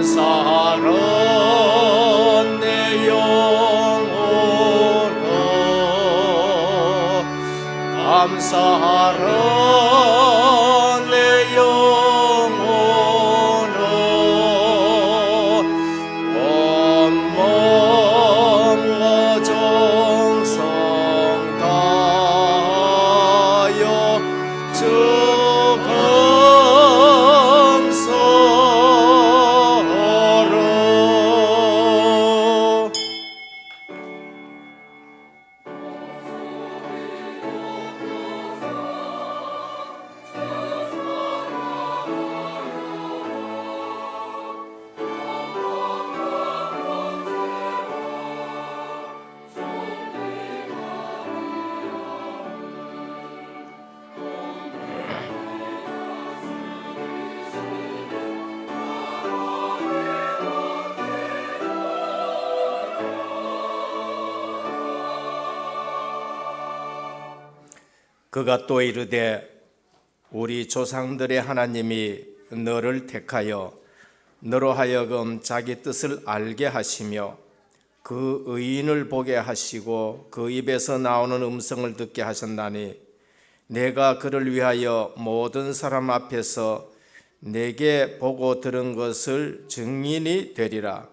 감사하라 내 영혼아 감사하라 내 영혼아 온몸과 정성 다하여 주 그가 또 이르되 우리 조상들의 하나님이 너를 택하여 너로 하여금 자기 뜻을 알게 하시며 그 의인을 보게 하시고 그 입에서 나오는 음성을 듣게 하셨나니 내가 그를 위하여 모든 사람 앞에서 내게 보고 들은 것을 증인이 되리라.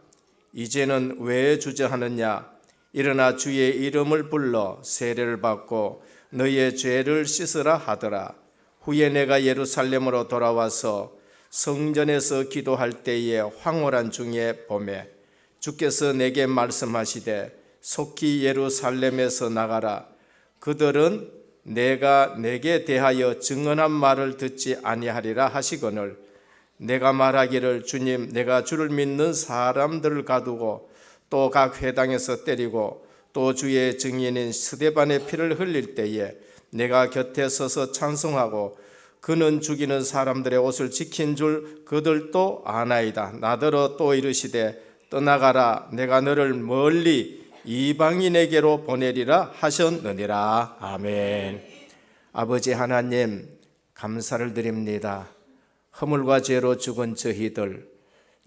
이제는 왜 주저하느냐? 일어나 주의 이름을 불러 세례를 받고 너희의 죄를 씻으라 하더라. 후에 내가 예루살렘으로 돌아와서 성전에서 기도할 때에 황홀한 중에 보매 주께서 내게 말씀하시되 속히 예루살렘에서 나가라. 그들은 내가 내게 대하여 증언한 말을 듣지 아니하리라 하시거늘 내가 말하기를 주님 내가 주를 믿는 사람들을 가두고 또 각 회당에서 때리고 또 주의 증인인 스데반의 피를 흘릴 때에 내가 곁에 서서 찬송하고 그는 죽이는 사람들의 옷을 지킨 줄 그들도 아나이다. 나더러 또 이르시되 떠나가라. 내가 너를 멀리 이방인에게로 보내리라 하셨느니라. 아멘. 아버지 하나님 감사를 드립니다. 허물과 죄로 죽은 저희들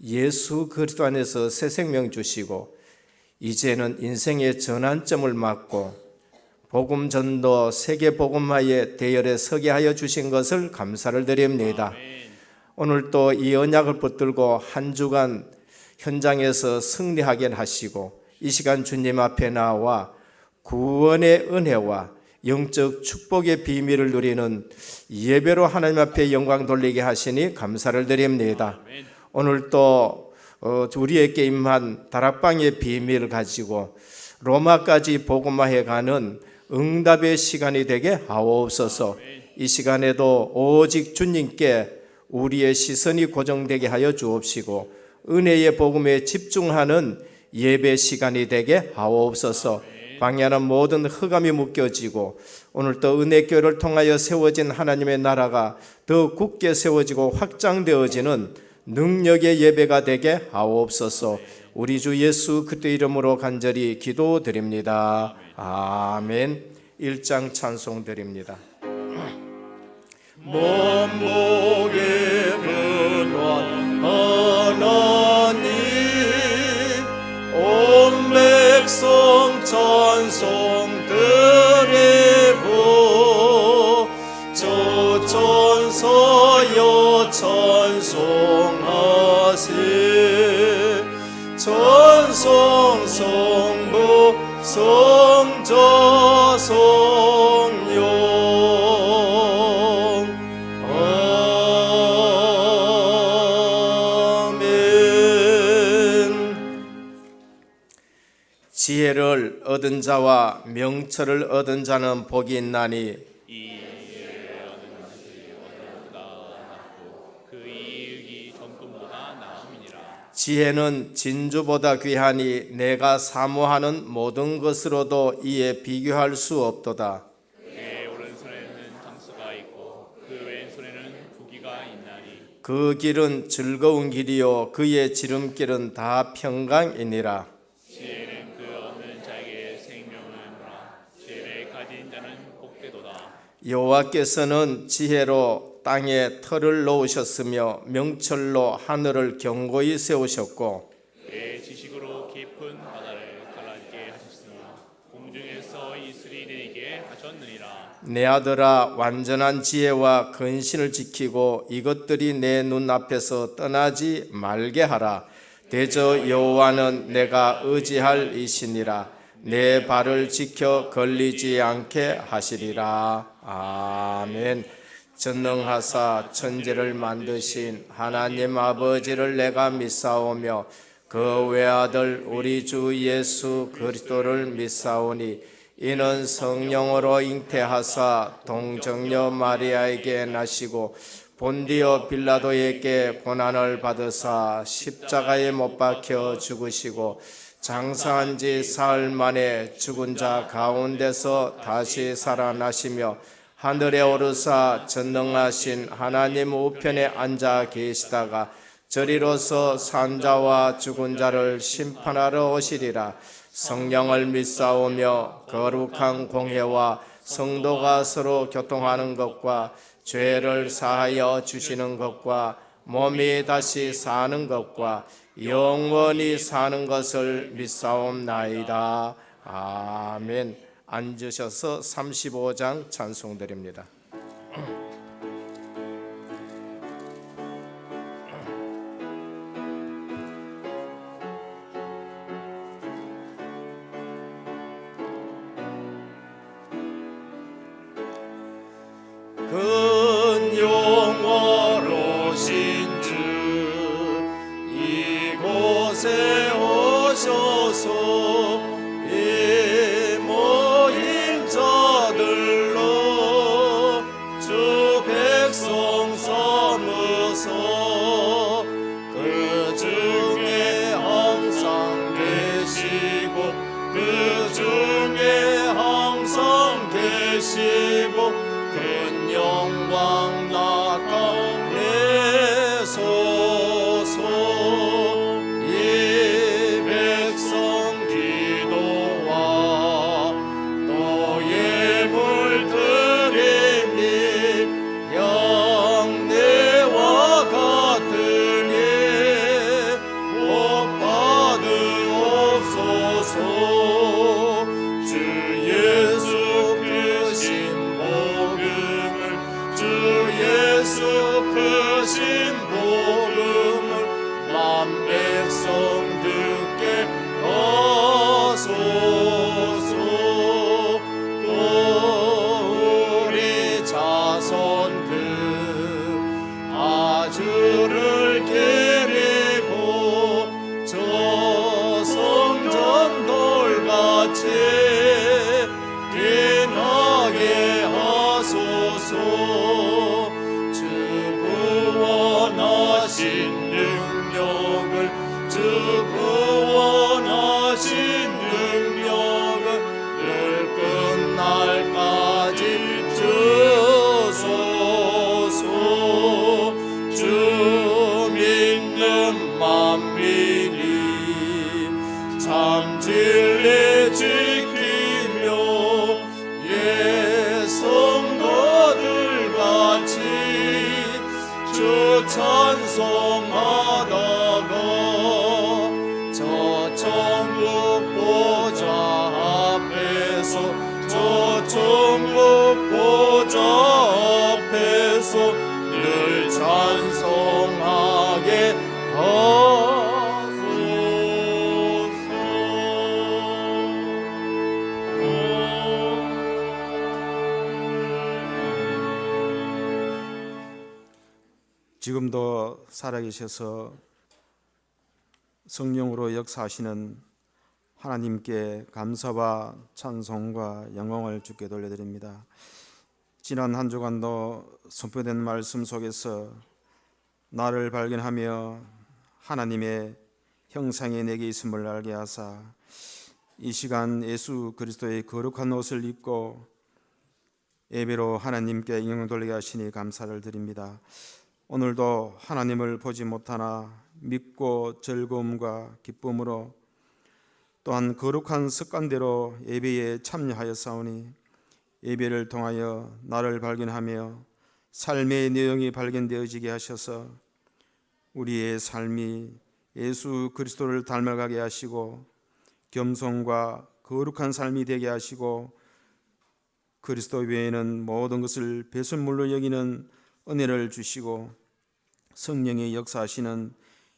예수 그리스도 안에서 새 생명 주시고 이제는 인생의 전환점을 맞고 복음 전도 세계 복음화의 대열에 서게 하여 주신 것을 감사를 드립니다. 오늘 또 이 언약을 붙들고 한 주간 현장에서 승리하게 하시고 이 시간 주님 앞에 나와 구원의 은혜와 영적 축복의 비밀을 누리는 예배로 하나님 앞에 영광 돌리게 하시니 감사를 드립니다. 오늘 또 우리에게 임한 다락방의 비밀을 가지고 로마까지 복음화해 가는 응답의 시간이 되게 하옵소서. 이 시간에도 오직 주님께 우리의 시선이 고정되게 하여 주옵시고 은혜의 복음에 집중하는 예배 시간이 되게 하옵소서. 방해하는 모든 흑암이 묶여지고 오늘 또 은혜교회를 통하여 세워진 하나님의 나라가 더 굳게 세워지고 확장되어지는 능력의 예배가 되게 하옵소서. 우리 주 예수 그리스도 이름으로 간절히 기도드립니다. 아멘. 1장 찬송 드립니다. 만복의 근원 하나님 온 백성 찬송 드리고 저 천사여 찬송하시 천성 성부 성자 성령 아멘. 지혜를 얻은 자와 명철을 얻은 자는 복이 있나니 지혜는 진주보다 귀하니 내가 사모하는 모든 것으로도 이에 비교할 수 없도다. 그의 오른손에는 장수가 있고 그 왼손에는 부귀가 있나니 그 길은 즐거운 길이요 그의 지름길은 다 평강이니라. 지혜는 그 얻는 자에게 생명을 주라. 지혜를 가진 자는 복되도다. 여호와께서는 지혜로 땅에 터를 놓으셨으며 명철로 하늘을 견고히 세우셨고 내 지식으로 깊은 바다를 가라앉게 하셨으니 공중에서 이슬이 내리게 하셨느니라. 내 아들아, 완전한 지혜와 근신을 지키고 이것들이 내 눈앞에서 떠나지 말게 하라. 대저 여호와는 내가 의지할 이시니라. 내 발을 지켜 걸리지 않게 하시리라. 아멘. 전능하사 천지를 만드신 하나님 아버지를 내가 믿사오며 그 외아들 우리 주 예수 그리스도를 믿사오니 이는 성령으로 잉태하사 동정녀 마리아에게 나시고 본디오 빌라도에게 고난을 받으사 십자가에 못 박혀 죽으시고 장사한 지 사흘 만에 죽은 자 가운데서 다시 살아나시며 하늘에 오르사 전능하신 하나님 우편에 앉아 계시다가 저리로서 산자와 죽은 자를 심판하러 오시리라. 성령을 믿사오며 거룩한 공회와 성도가 서로 교통하는 것과 죄를 사하여 주시는 것과 몸이 다시 사는 것과 영원히 사는 것을 믿사옵나이다. 아멘. 앉으셔서 35장 찬송드립니다. 큰 영화로 신주 이곳에 오셔서 이 모인 자들로 주 백성 삼으소. 그 중에 항상 계시고 그 중에 항상 계시고 큰 영광 나타내소서. 이 백성 기도와 또 예물 드림이 영내와 같으니 복 받으옵소서. 주 예수 크신 주 예수 크신 복음을 만 백성 듣게 하소서. 또 우리 자손들 아주를 기리고 저 성전 돌같이 빛나게 하소서. 주 구원하신 능력을 주 구원하신 능력을 늘 끝날까지 주소서. 주 믿는 만민이 참 진리 지키며 성도들 같이 주 찬송하다가 저 천국 보좌 앞에서 저 천국 보좌 앞에서 늘 찬송하게 지금도 살아계셔서 성령으로 역사하시는 하나님께 감사와 찬송과 영광을 주께 돌려드립니다. 지난 한 주간도 선포된 말씀 속에서 나를 발견하며 하나님의 형상이 내게 있음을 알게 하사 이 시간 예수 그리스도의 거룩한 옷을 입고 예배로 하나님께 영광 돌리게 하시니 감사를 드립니다. 오늘도 하나님을 보지 못하나 믿고 즐거움과 기쁨으로 또한 거룩한 습관대로 예배에 참여하였사오니 예배를 통하여 나를 발견하며 삶의 내용이 발견되어지게 하셔서 우리의 삶이 예수 그리스도를 닮아가게 하시고 겸손과 거룩한 삶이 되게 하시고 그리스도 외에는 모든 것을 배설물로 여기는 은혜를 주시고 성령의 역사하시는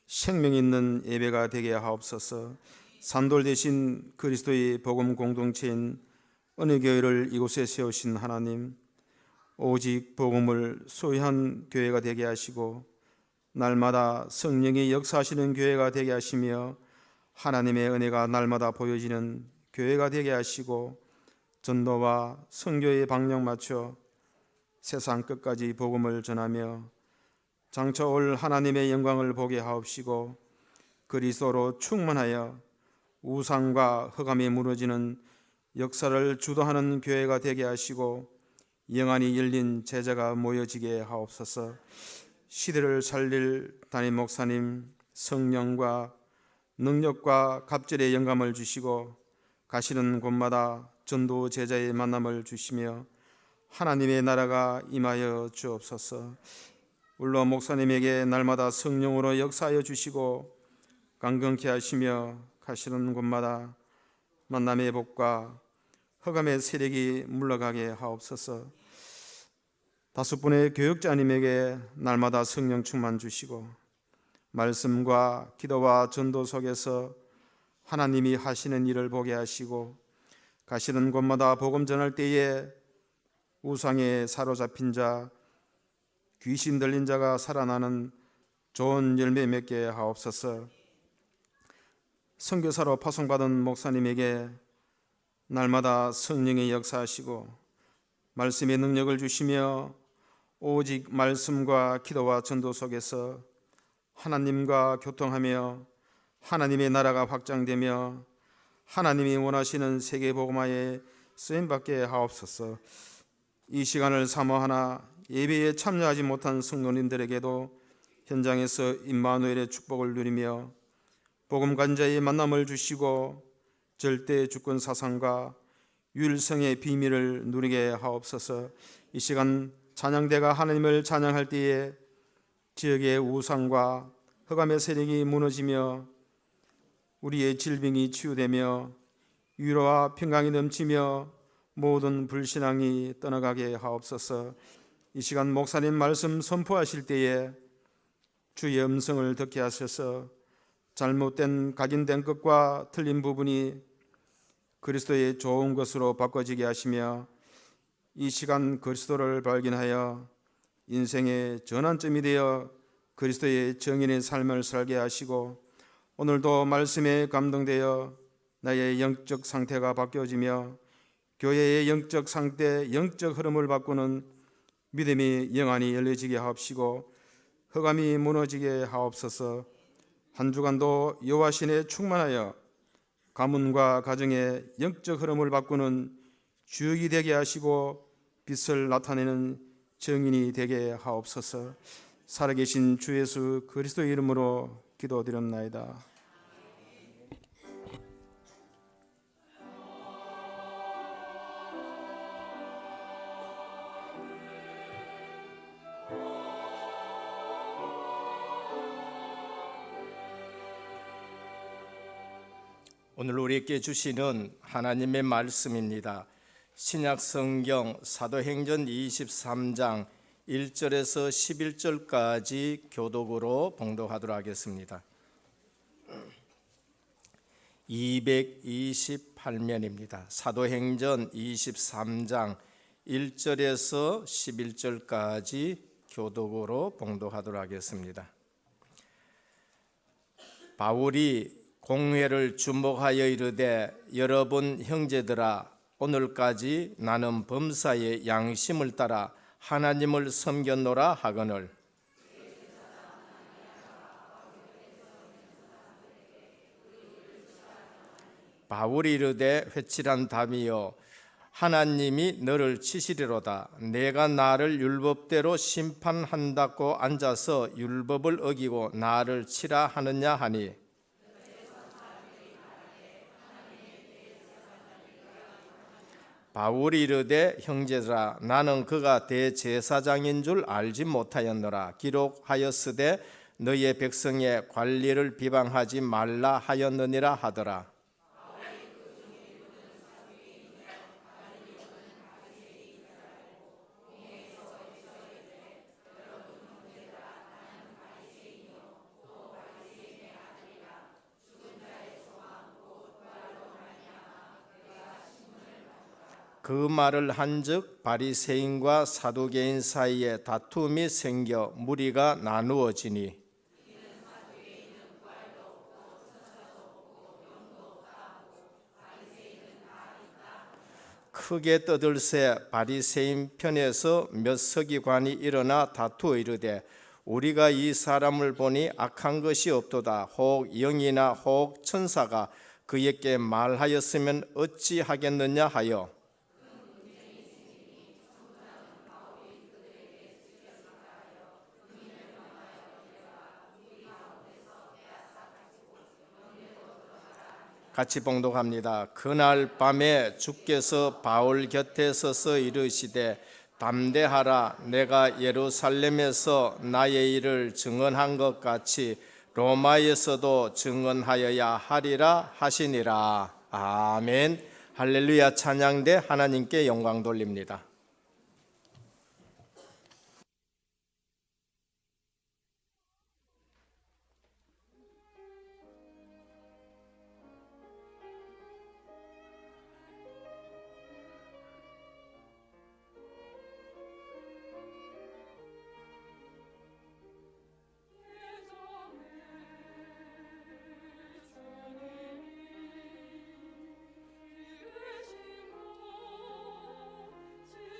생명 있는 예배가 되게 하옵소서. 산돌 대신 그리스도의 복음 공동체인 은혜교회를 이곳에 세우신 하나님, 오직 복음을 소유한 교회가 되게 하시고 날마다 성령의 역사하시는 교회가 되게 하시며 하나님의 은혜가 날마다 보여지는 교회가 되게 하시고 전도와 선교의 방향 맞춰 세상 끝까지 복음을 전하며 장차 올 하나님의 영광을 보게 하옵시고 그리스도로 충만하여 우상과 흑암이 무너지는 역사를 주도하는 교회가 되게 하시고 영안이 열린 제자가 모여지게 하옵소서. 시대를 살릴 담임 목사님 성령과 능력과 갑절의 영감을 주시고 가시는 곳마다 전도 제자의 만남을 주시며 하나님의 나라가 임하여 주옵소서. 울러 목사님에게 날마다 성령으로 역사하여 주시고 강건케 하시며 가시는 곳마다 만남의 복과 흑암의 세력이 물러가게 하옵소서. 5분의 교육자님에게 날마다 성령 충만 주시고 말씀과 기도와 전도 속에서 하나님이 하시는 일을 보게 하시고 가시는 곳마다 복음 전할 때에 우상에 사로잡힌 자, 귀신 들린 자가 살아나는 좋은 열매 맺게 하옵소서. 선교사로 파송받은 목사님에게 날마다 성령의 역사하시고 말씀의 능력을 주시며 오직 말씀과 기도와 전도 속에서 하나님과 교통하며 하나님의 나라가 확장되며 하나님이 원하시는 세계복음화에 쓰임받게 하옵소서. 이 시간을 사모하나 예배에 참여하지 못한 성도님들에게도 현장에서 임마누엘의 축복을 누리며 복음 간자의 만남을 주시고 절대 주권 사상과 유일성의 비밀을 누리게 하옵소서. 이 시간 찬양대가 하나님을 찬양할 때에 지역의 우상과 흑암의 세력이 무너지며 우리의 질병이 치유되며 위로와 평강이 넘치며 모든 불신앙이 떠나가게 하옵소서. 이 시간 목사님 말씀 선포하실 때에 주의 음성을 듣게 하셔서 잘못된 각인된 것과 틀린 부분이 그리스도의 좋은 것으로 바꿔지게 하시며 이 시간 그리스도를 발견하여 인생의 전환점이 되어 그리스도의 정인의 삶을 살게 하시고 오늘도 말씀에 감동되어 나의 영적 상태가 바뀌어지며 교회의 영적 상태, 영적 흐름을 바꾸는 믿음이 영안이 열려지게 하옵시고 흑암이 무너지게 하옵소서. 한 주간도 여호와신에 충만하여 가문과 가정의 영적 흐름을 바꾸는 주역이 되게 하시고 빛을 나타내는 정인이 되게 하옵소서. 살아계신 주 예수 그리스도의 이름으로 기도드렸나이다. 오늘 우리에게 주시는 하나님의 말씀입니다. 신약 성경 사도행전 23장 1절에서 11절까지 교독으로 봉독하도록 하겠습니다. 228면입니다. 사도행전 23장 1절에서 11절까지 교독으로 봉독하도록 하겠습니다. 바울이 공회를 주목하여 이르되 여러분 형제들아 오늘까지 나는 범사의 양심을 따라 하나님을 섬겼노라 하거늘 바울이 이르되 회칠한 담이여 하나님이 너를 치시리로다. 내가 나를 율법대로 심판한다고 앉아서 율법을 어기고 나를 치라 하느냐 하니 바울이 이르되 형제들아 나는 그가 대제사장인 줄 알지 못하였노라. 기록하였으되 너희의 백성의 관리를 비방하지 말라 하였느니라 하더라. 그 말을 한즉 바리새인과 사두개인 사이에 다툼이 생겨 무리가 나누어지니 크게 떠들새 바리새인 편에서 몇 서기관이 일어나 다투어 이르되 우리가 이 사람을 보니 악한 것이 없도다. 혹 영이나 혹 천사가 그에게 말하였으면 어찌하겠느냐 하여 같이 봉독합니다. 그날 밤에 주께서 바울 곁에 서서 이르시되 담대하라. 내가 예루살렘에서 나의 일을 증언한 것 같이 로마에서도 증언하여야 하리라 하시니라. 아멘. 할렐루야. 찬양대 하나님께 영광 돌립니다. 주님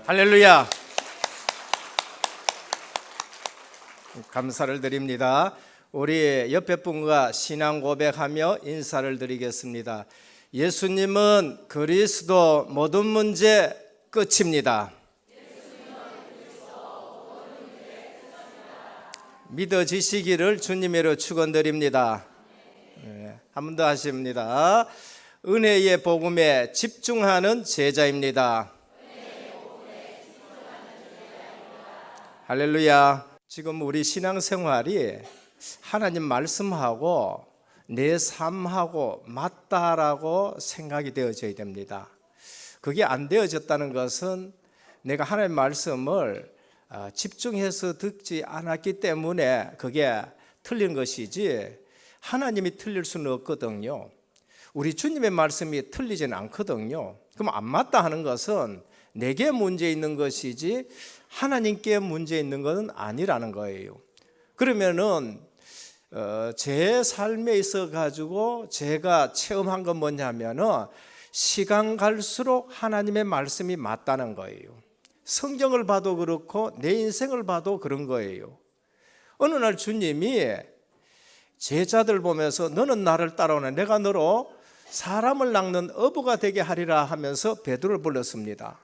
할렐루야. 감사를 드립니다. 우리 옆에 분과 신앙 고백하며 인사를 드리겠습니다. 예수님은 그리스도, 모든 문제 끝입니다. 믿어지시기를 주님으로 축원드립니다. 한 번 더 하십니다. 은혜의 복음에 집중하는 제자입니다. 할렐루야. 지금 우리 신앙생활이 하나님 말씀하고 내 삶하고 맞다라고 생각이 되어져야 됩니다. 그게 안 되어졌다는 것은 내가 하나님 말씀을 집중해서 듣지 않았기 때문에 그게 틀린 것이지 하나님이 틀릴 수는 없거든요. 우리 주님의 말씀이 틀리지는 않거든요. 그럼 안 맞다 하는 것은 내게 문제 있는 것이지 하나님께 문제 있는 것은 아니라는 거예요. 그러면은 제 삶에 있어 가지고 제가 체험한 건 뭐냐면은 시간 갈수록 하나님의 말씀이 맞다는 거예요. 성경을 봐도 그렇고 내 인생을 봐도 그런 거예요. 어느 날 주님이 제자들 보면서 너는 나를 따라오네, 내가 너로 사람을 낚는 어부가 되게 하리라 하면서 베드로를 불렀습니다.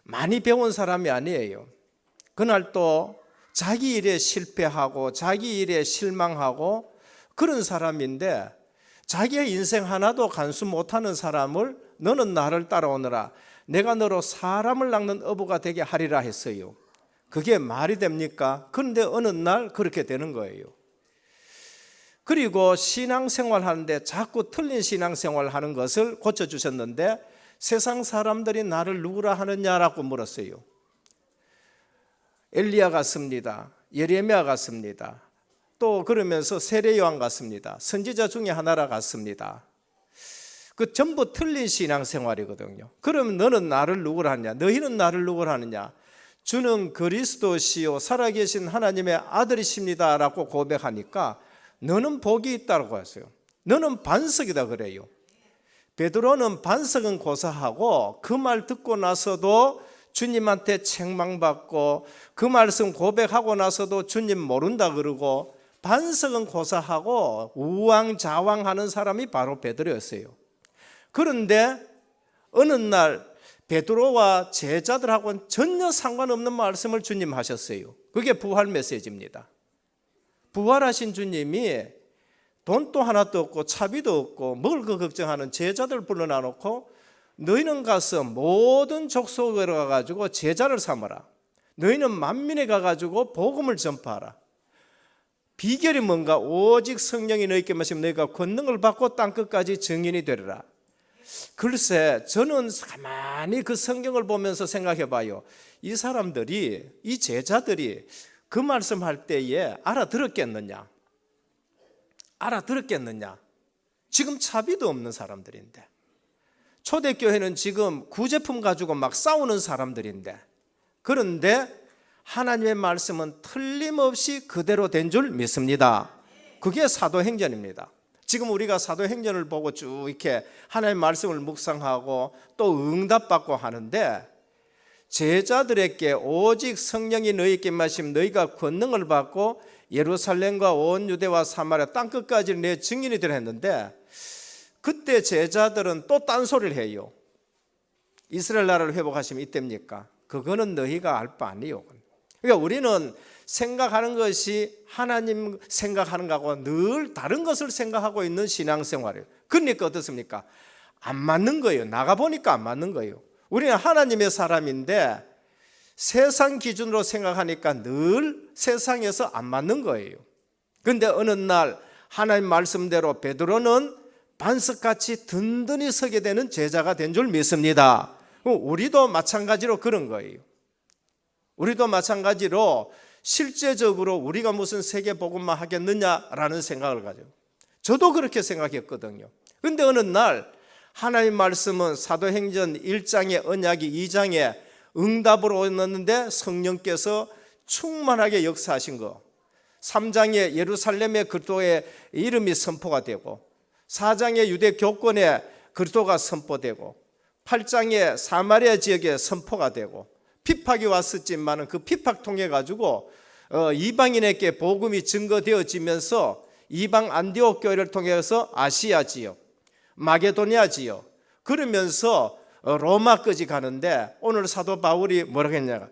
많이 배운 사람이 아니에요. 그날 또 자기 일에 실패하고 자기 일에 실망하고 그런 사람인데 자기의 인생 하나도 간수 못하는 사람을 너는 나를 따라오너라, 내가 너로 사람을 낚는 어부가 되게 하리라 했어요. 그게 말이 됩니까? 그런데 어느 날 그렇게 되는 거예요. 그리고 신앙생활 하는데 자꾸 틀린 신앙생활 하는 것을 고쳐주셨는데 세상 사람들이 나를 누구라 하느냐라고 물었어요. 엘리야 같습니다. 예레미야 같습니다. 또 그러면서 세례요한 같습니다. 선지자 중에 하나라 같습니다. 그 전부 틀린 신앙생활이거든요. 그러면 너는 나를 누구라 하느냐, 너희는 나를 누구라 하느냐, 주는 그리스도시요 살아계신 하나님의 아들이십니다 라고 고백하니까 너는 복이 있다고 했어요. 너는 반석이다 그래요. 베드로는 반석은 고사하고 그 말 듣고 나서도 주님한테 책망받고 그 말씀 고백하고 나서도 주님 모른다 그러고 반석은 고사하고 우왕좌왕하는 사람이 바로 베드로였어요. 그런데 어느 날 베드로와 제자들하고는 전혀 상관없는 말씀을 주님 하셨어요. 그게 부활 메시지입니다. 부활하신 주님이 돈도 하나도 없고 차비도 없고 먹을 거 걱정하는 제자들 불러놔 놓고 너희는 가서 모든 족속으로 가가지고 제자를 삼아라. 너희는 만민에 가가지고 복음을 전파하라. 비결이 뭔가? 오직 성령이 너희께 마시면 너희가 권능을 받고 땅끝까지 증인이 되리라. 글쎄, 저는 가만히 그 성경을 보면서 생각해 봐요. 이 사람들이, 이 제자들이 그 말씀할 때에 알아들었겠느냐? 알아들었겠느냐? 지금 차비도 없는 사람들인데, 초대교회는 지금 구제품 가지고 막 싸우는 사람들인데, 그런데 하나님의 말씀은 틀림없이 그대로 된 줄 믿습니다. 그게 사도행전입니다. 지금 우리가 사도행전을 보고 쭉 이렇게 하나님의 말씀을 묵상하고 또 응답받고 하는데, 제자들에게 오직 성령이 너희에게 마시면 너희가 권능을 받고 예루살렘과 온 유대와 사마리아 땅끝까지 내 증인이 되라 했는데, 그때 제자들은 또 딴소리를 해요. 이스라엘 나라를 회복하시면 이때입니까? 그거는 너희가 알 바 아니요. 그러니까 우리는 생각하는 것이 하나님 생각하는 것하고 늘 다른 것을 생각하고 있는 신앙생활이에요. 그러니까 어떻습니까? 안 맞는 거예요. 나가보니까 안 맞는 거예요. 우리는 하나님의 사람인데 세상 기준으로 생각하니까 늘 세상에서 안 맞는 거예요. 그런데 어느 날 하나님 말씀대로 베드로는 반석같이 든든히 서게 되는 제자가 된 줄 믿습니다. 우리도 마찬가지로 그런 거예요. 우리도 마찬가지로 실제적으로 우리가 무슨 세계복음만 하겠느냐라는 생각을 가져요. 저도 그렇게 생각했거든요. 그런데 어느 날 하나님 말씀은 사도행전 1장의 언약이 2장에 응답으로 넣었는데 성령께서 충만하게 역사하신 거, 3장에 예루살렘의 그리스도의 이름이 선포가 되고 4장의 유대 교권에 그리스도가 선포되고 8장에 사마리아 지역에 선포가 되고 핍박이 왔었지만 그 핍박 통해 가지고 이방인에게 복음이 증거되어지면서 이방 안디옥 교회를 통해서 아시아 지역, 마게도니아 지역, 그러면서 로마까지 가는데 오늘 사도 바울이 뭐라고 했냐,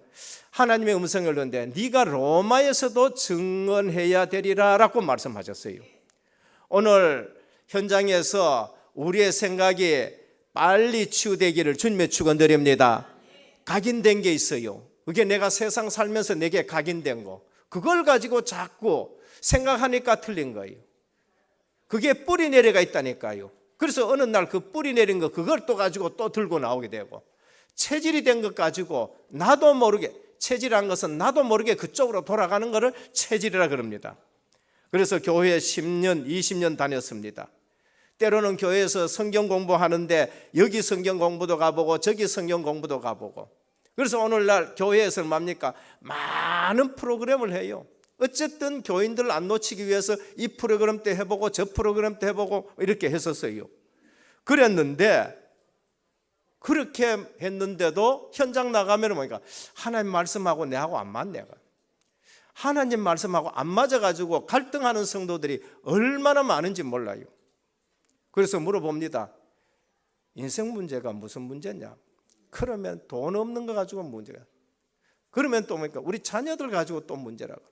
하나님의 음성을 듣는데 네가 로마에서도 증언해야 되리라 라고 말씀하셨어요. 오늘 현장에서 우리의 생각이 빨리 치유되기를 주님의 축원드립니다. 각인된 게 있어요. 그게 내가 세상 살면서 내게 각인된 거, 그걸 가지고 자꾸 생각하니까 틀린 거예요. 그게 뿌리 내려가 있다니까요. 그래서 어느 날 그 뿌리 내린 거 그걸 또 가지고 또 들고 나오게 되고, 체질이 된 것 가지고 나도 모르게, 체질한 것은 나도 모르게 그쪽으로 돌아가는 것을 체질이라 그럽니다. 그래서 교회에 10년, 20년 다녔습니다. 때로는 교회에서 성경 공부하는데 여기 성경 공부도 가보고 저기 성경 공부도 가보고, 그래서 오늘날 교회에서는 뭡니까? 많은 프로그램을 해요. 어쨌든 교인들 안 놓치기 위해서 이 프로그램 때 해보고 저 프로그램 때 해보고 이렇게 했었어요. 그랬는데, 그렇게 했는데도 현장 나가면 뭐니까 하나님 말씀하고 내하고 안 맞네. 하나님 말씀하고 안 맞아가지고 갈등하는 성도들이 얼마나 많은지 몰라요. 그래서 물어봅니다. 인생 문제가 무슨 문제냐? 그러면 돈 없는 거 가지고 문제가. 그러면 또 뭐니까 우리 자녀들 가지고 또 문제라고.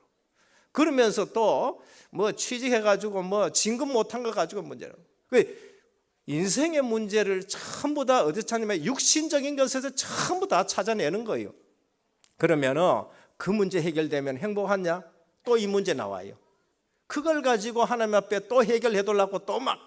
그러면서 또 뭐 취직해가지고 뭐 진급 못한 거 가지고 문제라고. 인생의 문제를 전부 다 어디 찾냐면 육신적인 것에서 전부 다 찾아내는 거예요. 그러면은 그 문제 해결되면 행복하냐? 또 이 문제 나와요. 그걸 가지고 하나님 앞에 또 해결해 달라고 또 막,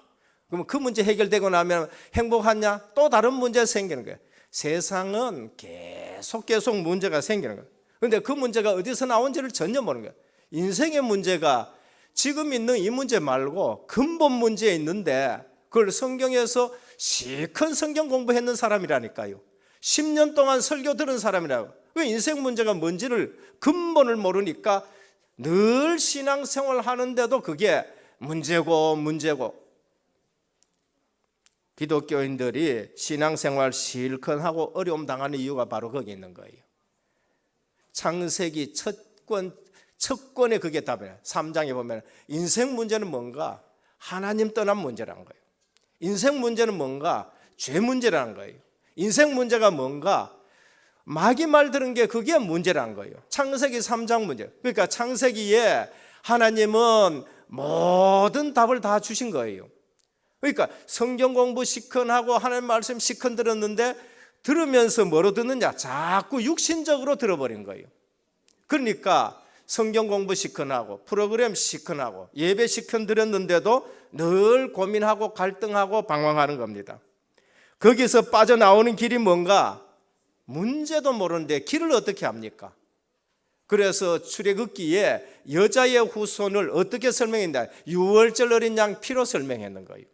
그러면 그 문제 해결되고 나면 행복하냐? 또 다른 문제가 생기는 거예요. 세상은 계속 문제가 생기는 거예요. 그런데 그 문제가 어디서 나온지를 전혀 모르는 거예요. 인생의 문제가 지금 있는 이 문제 말고 근본 문제에 있는데, 그걸 성경에서 시큰 성경 공부했는 사람이라니까요. 10년 동안 설교 들은 사람이라고. 왜 인생 문제가 뭔지를 근본을 모르니까 늘 신앙생활 하는데도 그게 문제고. 기독교인들이 신앙생활 실컷 하고 어려움 당하는 이유가 바로 거기 있는 거예요. 창세기 첫 권에 그게 답이에요. 3장에 보면 인생 문제는 뭔가? 하나님 떠난 문제라는 거예요. 인생 문제는 뭔가? 죄 문제라는 거예요. 인생 문제가 뭔가? 마귀 말 들은 게 그게 문제라는 거예요. 창세기 3장 문제. 그러니까 창세기에 하나님은 모든 답을 다 주신 거예요. 그러니까 성경 공부 시큰하고 하나님 말씀 시큰 들었는데, 들으면서 뭐로 듣느냐? 자꾸 육신적으로 들어버린 거예요. 그러니까 성경 공부 시큰하고 프로그램 시큰하고 예배 시큰 들었는데도 늘 고민하고 갈등하고 방황하는 겁니다. 거기서 빠져나오는 길이 뭔가? 문제도 모르는데 길을 어떻게 합니까? 그래서 출애굽기에 여자의 후손을 어떻게 설명했냐? 유월절 어린 양 피로 설명했는 거예요.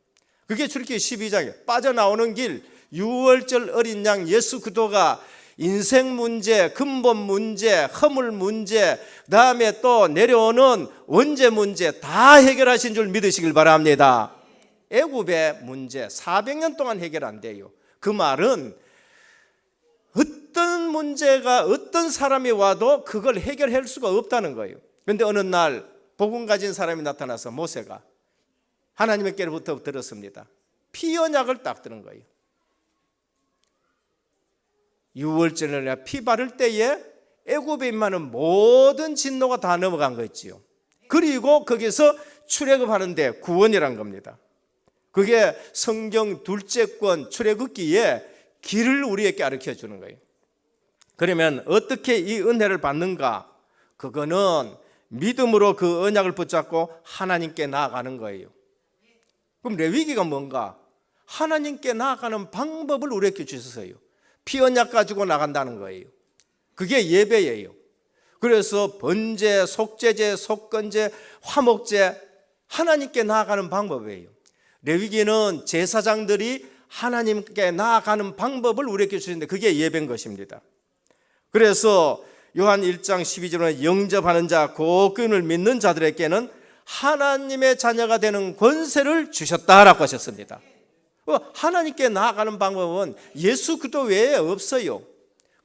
그게 출애굽기 12장에 빠져나오는 길, 유월절 어린 양 예수 그리스도가 인생 문제, 근본 문제, 허물 문제, 그다음에 또 내려오는 원죄 문제 다 해결하신 줄 믿으시길 바랍니다. 애굽의 문제 400년 동안 해결 안 돼요. 그 말은 어떤 문제가 어떤 사람이 와도 그걸 해결할 수가 없다는 거예요. 그런데 어느 날 복음 가진 사람이 나타나서 모세가 하나님께로부터 들었습니다. 피 언약을 딱 들은 거예요. 유월절에 피 바를 때에 애굽에 임하는 모든 진노가 다 넘어간 거 있지요. 그리고 거기서 출애굽하는데 구원이란 겁니다. 그게 성경 둘째 권 출애굽기에 길을 우리에게 가르쳐 주는 거예요. 그러면 어떻게 이 은혜를 받는가? 그거는 믿음으로 그 언약을 붙잡고 하나님께 나아가는 거예요. 그럼 레위기가 뭔가? 하나님께 나아가는 방법을 우리에게 주셨어요. 피 언약 가지고 나간다는 거예요. 그게 예배예요. 그래서 번제, 속죄제, 속건제, 화목제, 하나님께 나아가는 방법이에요. 레위기는 제사장들이 하나님께 나아가는 방법을 우리에게 주시는데 그게 예배인 것입니다. 그래서 요한 1장 12절에 영접하는 자, 그 끈을 믿는 자들에게는 하나님의 자녀가 되는 권세를 주셨다라고 하셨습니다. 하나님께 나아가는 방법은 예수 그리스도 외에 없어요.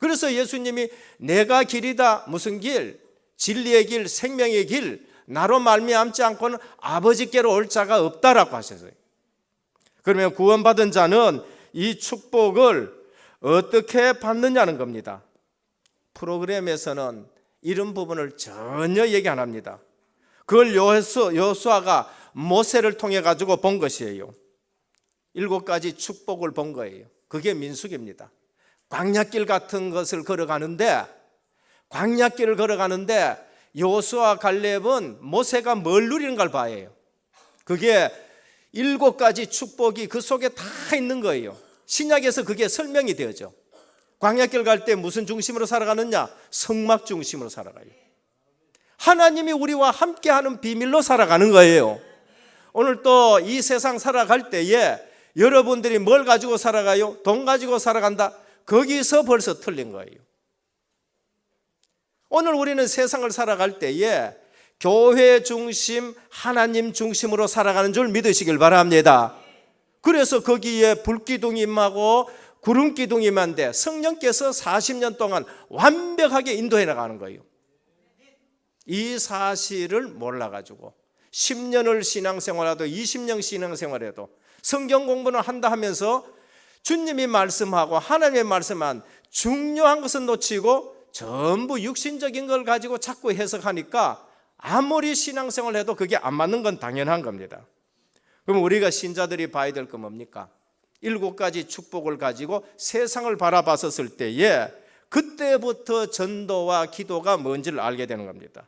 그래서 예수님이 내가 길이다, 무슨 길? 진리의 길, 생명의 길, 나로 말미암지 않고는 아버지께로 올 자가 없다라고 하셨어요. 그러면 구원받은 자는 이 축복을 어떻게 받느냐는 겁니다. 프로그램에서는 이런 부분을 전혀 얘기 안 합니다. 그걸 여호수아가 모세를 통해 가지고 본 것이에요. 7가지 축복을 본 거예요. 그게 민수기입니다. 광야길 같은 것을 걸어가는데, 광야길을 걸어가는데 여호수아 갈렙은 모세가 뭘 누리는 걸 봐요. 그게 7가지 축복이 그 속에 다 있는 거예요. 신약에서 그게 설명이 되어져. 광야길 갈 때 무슨 중심으로 살아가느냐? 성막 중심으로 살아가요. 하나님이 우리와 함께하는 비밀로 살아가는 거예요. 오늘 또 이 세상 살아갈 때에 여러분들이 뭘 가지고 살아가요? 돈 가지고 살아간다? 거기서 벌써 틀린 거예요. 오늘 우리는 세상을 살아갈 때에 교회 중심, 하나님 중심으로 살아가는 줄 믿으시길 바랍니다. 그래서 거기에 불기둥이 임하고 구름기둥이 임한데 성령께서 40년 동안 완벽하게 인도해 나가는 거예요. 이 사실을 몰라가지고 10년을 신앙생활해도 20년 신앙생활해도 성경 공부는 한다 하면서 주님이 말씀하고 하나님의 말씀한 중요한 것은 놓치고 전부 육신적인 걸 가지고 자꾸 해석하니까 아무리 신앙생활을 해도 그게 안 맞는 건 당연한 겁니다. 그럼 우리가 신자들이 봐야 될 건 뭡니까? 7가지 축복을 가지고 세상을 바라봤었을 때에 그때부터 전도와 기도가 뭔지를 알게 되는 겁니다.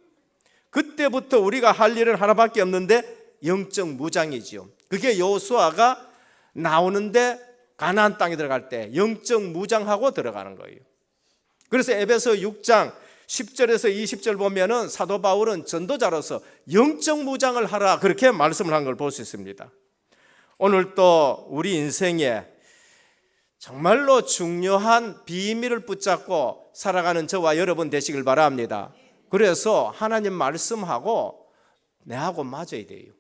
그때부터 우리가 할 일은 하나밖에 없는데 영적 무장이지요. 그게 여호수아가 나오는데 가나안 땅에 들어갈 때 영적 무장하고 들어가는 거예요. 그래서 에베소 6장 10절에서 20절 보면은 사도 바울은 전도자로서 영적 무장을 하라 그렇게 말씀을 한 걸 볼 수 있습니다. 오늘 또 우리 인생에 정말로 중요한 비밀을 붙잡고 살아가는 저와 여러분 되시길 바랍니다. 그래서 하나님 말씀하고 내하고 맞아야 돼요.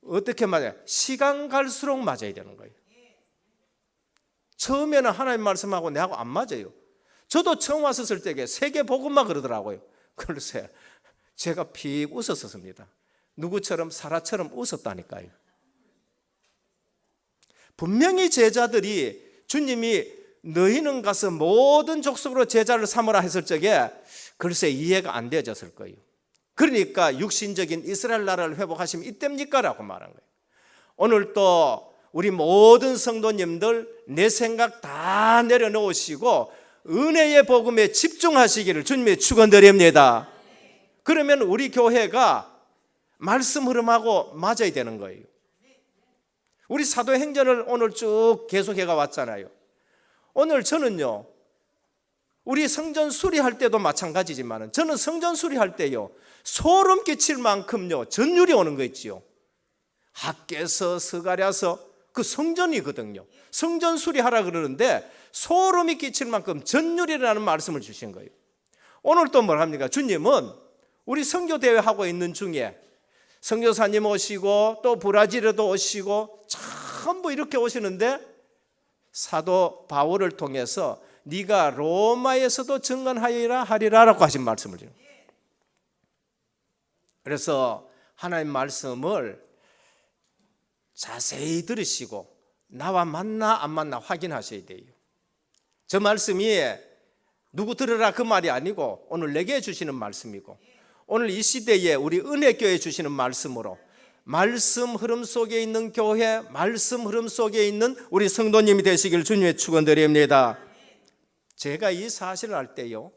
어떻게 맞아요? 시간 갈수록 맞아야 되는 거예요. 처음에는 하나님 말씀하고 내하고 안 맞아요. 저도 처음 왔었을 때에 세계복음만 그러더라고요. 글쎄 제가 픽 웃었습니다. 누구처럼? 사라처럼 웃었다니까요. 분명히 제자들이 주님이 너희는 가서 모든 족속으로 제자를 삼으라 했을 적에 글쎄 이해가 안 되어졌을 거예요. 그러니까 육신적인 이스라엘 나라를 회복하시면 이때입니까? 라고 말한 거예요. 오늘 또 우리 모든 성도님들 내 생각 다 내려놓으시고 은혜의 복음에 집중하시기를 주님의 축원드립니다. 그러면 우리 교회가 말씀 흐름하고 맞아야 되는 거예요. 우리 사도행전을 오늘 쭉 계속해가 왔잖아요. 오늘 저는요 우리 성전 수리할 때도 마찬가지지만 저는 성전 수리할 때요 소름 끼칠 만큼요 전율이 오는 거 있지요. 학개서 스가랴서 그 성전이거든요. 성전 수리하라 그러는데 소름이 끼칠 만큼 전율이라는 말씀을 주신 거예요. 오늘 또 뭘 합니까? 주님은 우리 선교대회 하고 있는 중에 선교사님 오시고 또 브라질에도 오시고 전부 이렇게 오시는데 사도 바울을 통해서 네가 로마에서도 증언하리라 하리라라고 하신 말씀을 줘요. 그래서 하나님 말씀을 자세히 들으시고 나와 맞나 안 맞나 확인하셔야 돼요. 저 말씀이 누구 들으라 그 말이 아니고 오늘 내게 주시는 말씀이고 오늘 이 시대에 우리 은혜교회 주시는 말씀으로 말씀 흐름 속에 있는 교회, 말씀 흐름 속에 있는 우리 성도님이 되시길 주님의 축원드립니다. 제가 이 사실을 알 때요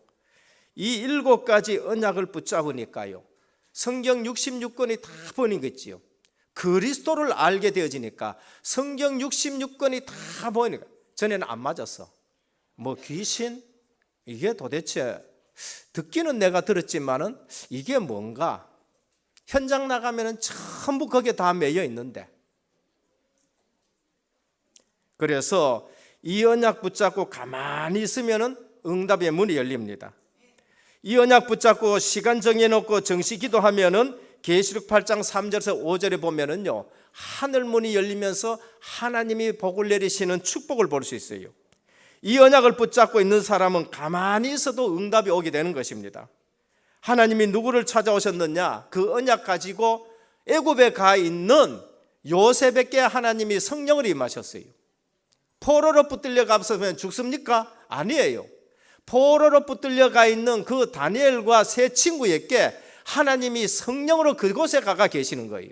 이 7가지 언약을 붙잡으니까요 성경 66권이 다 보이는 거지요. 그리스도를 알게 되어지니까 성경 66권이 다 보이니까 전에는 안 맞았어. 뭐 귀신? 이게 도대체 듣기는 내가 들었지만은 이게 뭔가 현장 나가면은 전부 거기에 다 매여 있는데 그래서 이 언약 붙잡고 가만히 있으면은 응답의 문이 열립니다. 이 언약 붙잡고 시간 정해놓고 정시 기도하면은 계시록 8장 3절에서 5절에 보면은요 하늘 문이 열리면서 하나님이 복을 내리시는 축복을 볼 수 있어요. 이 언약을 붙잡고 있는 사람은 가만히 있어도 응답이 오게 되는 것입니다. 하나님이 누구를 찾아오셨느냐? 그 언약 가지고 애굽에 가 있는 요셉에게 하나님이 성령을 임하셨어요. 포로로 붙들려 가면 죽습니까? 아니에요. 포로로 붙들려 가 있는 그 다니엘과 세 친구에게 하나님이 성령으로 그곳에 가가 계시는 거예요.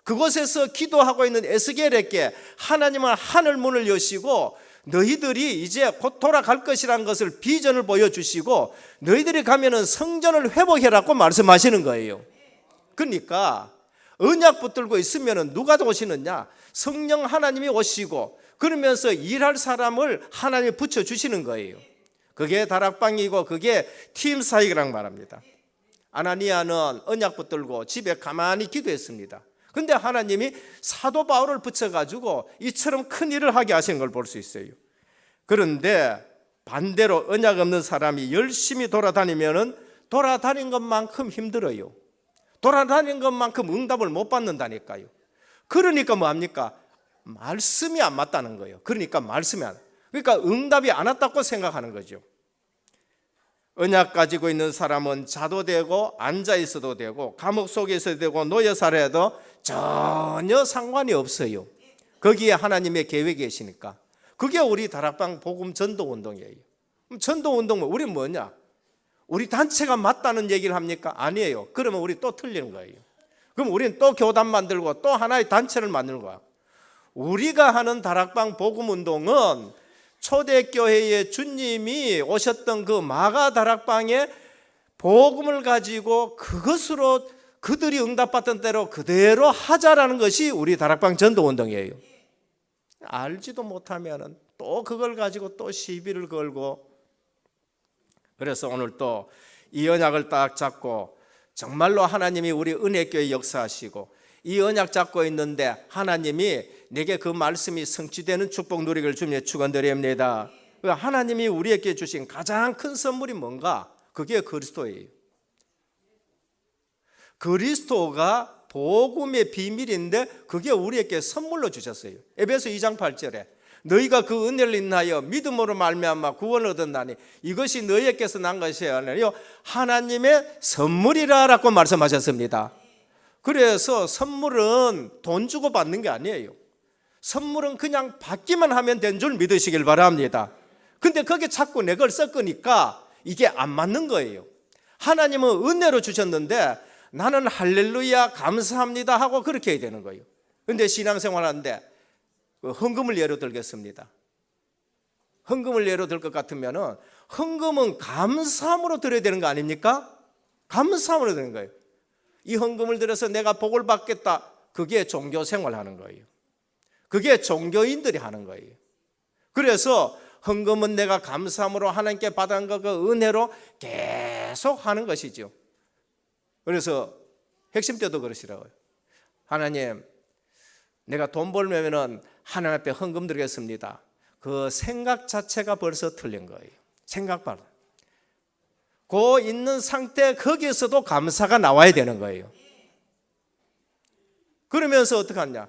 그곳에서 기도하고 있는 에스겔에게 하나님은 하늘 문을 여시고 너희들이 이제 곧 돌아갈 것이라는 것을 비전을 보여주시고 너희들이 가면은 성전을 회복해라고 말씀하시는 거예요. 그러니까 언약 붙들고 있으면은 누가 오시느냐? 성령 하나님이 오시고 그러면서 일할 사람을 하나님이 붙여주시는 거예요. 그게 다락방이고 그게 팀 사역이란 말합니다. 아나니아는 언약 붙들고 집에 가만히 기도했습니다. 근데 하나님이 사도 바울을 붙여가지고 이처럼 큰 일을 하게 하시는 걸 볼 수 있어요. 그런데 반대로 언약 없는 사람이 열심히 돌아다니면은 돌아다닌 것만큼 힘들어요. 돌아다닌 것만큼 응답을 못 받는다니까요. 그러니까 뭐합니까? 말씀이 안 맞다는 거예요. 그러니까 말씀이 안, 그러니까 응답이 안 왔다고 생각하는 거죠. 언약 가지고 있는 사람은 자도 되고 앉아 있어도 되고 감옥 속에 있어도 되고 노예 살아도 전혀 상관이 없어요. 거기에 하나님의 계획이 계시니까. 그게 우리 다락방 복음 전도 운동이에요. 전도 운동은 우리 뭐냐? 우리 단체가 맞다는 얘기를 합니까? 아니에요. 그러면 우리 또 틀리는 거예요. 그럼 우리는 또 교단 만들고 또 하나의 단체를 만드는 거야. 우리가 하는 다락방 복음 운동은 초대교회에 주님이 오셨던 그 마가 다락방에 복음을 가지고 그것으로 그들이 응답받던 대로 그대로 하자라는 것이 우리 다락방 전도 운동이에요. 알지도 못하면 또 그걸 가지고 또 시비를 걸고, 그래서 오늘 또 이 언약을 딱 잡고 정말로 하나님이 우리 은혜교회 역사하시고 이 언약 잡고 있는데 하나님이 내게 그 말씀이 성취되는 축복 누리기를 주님의 축원드립니다. 하나님이 우리에게 주신 가장 큰 선물이 뭔가? 그게 그리스도예요. 그리스도가 복음의 비밀인데 그게 우리에게 선물로 주셨어요. 에베소 2장 8절에 너희가 그 은혜를 인하여 믿음으로 말미암아 구원을 얻었나니 이것이 너희에게서 난 것이 아니요 하나님의 선물이라라고 말씀하셨습니다. 그래서 선물은 돈 주고 받는 게 아니에요. 선물은 그냥 받기만 하면 된 줄 믿으시길 바랍니다. 근데 거기에 자꾸 내 걸 섞으니까 이게 안 맞는 거예요. 하나님은 은혜로 주셨는데 나는 할렐루야 감사합니다 하고 그렇게 해야 되는 거예요. 근데 신앙생활 하는데 헌금을 예로 들겠습니다. 헌금을 예로 들 것 같으면 헌금은 감사함으로 드려야 되는 거 아닙니까? 감사함으로 드리는 거예요. 이 헌금을 들여서 내가 복을 받겠다. 그게 종교생활 하는 거예요. 그게 종교인들이 하는 거예요. 그래서 헌금은 내가 감사함으로 하나님께 받은 그 은혜로 계속 하는 것이죠. 그래서 핵심 때도 그러시라고요. 하나님, 내가 돈 벌면은 하나님 앞에 헌금 드리겠습니다. 그 생각 자체가 벌써 틀린 거예요. 생각 바로. 그 있는 상태 거기에서도 감사가 나와야 되는 거예요. 그러면서 어떻게 하냐?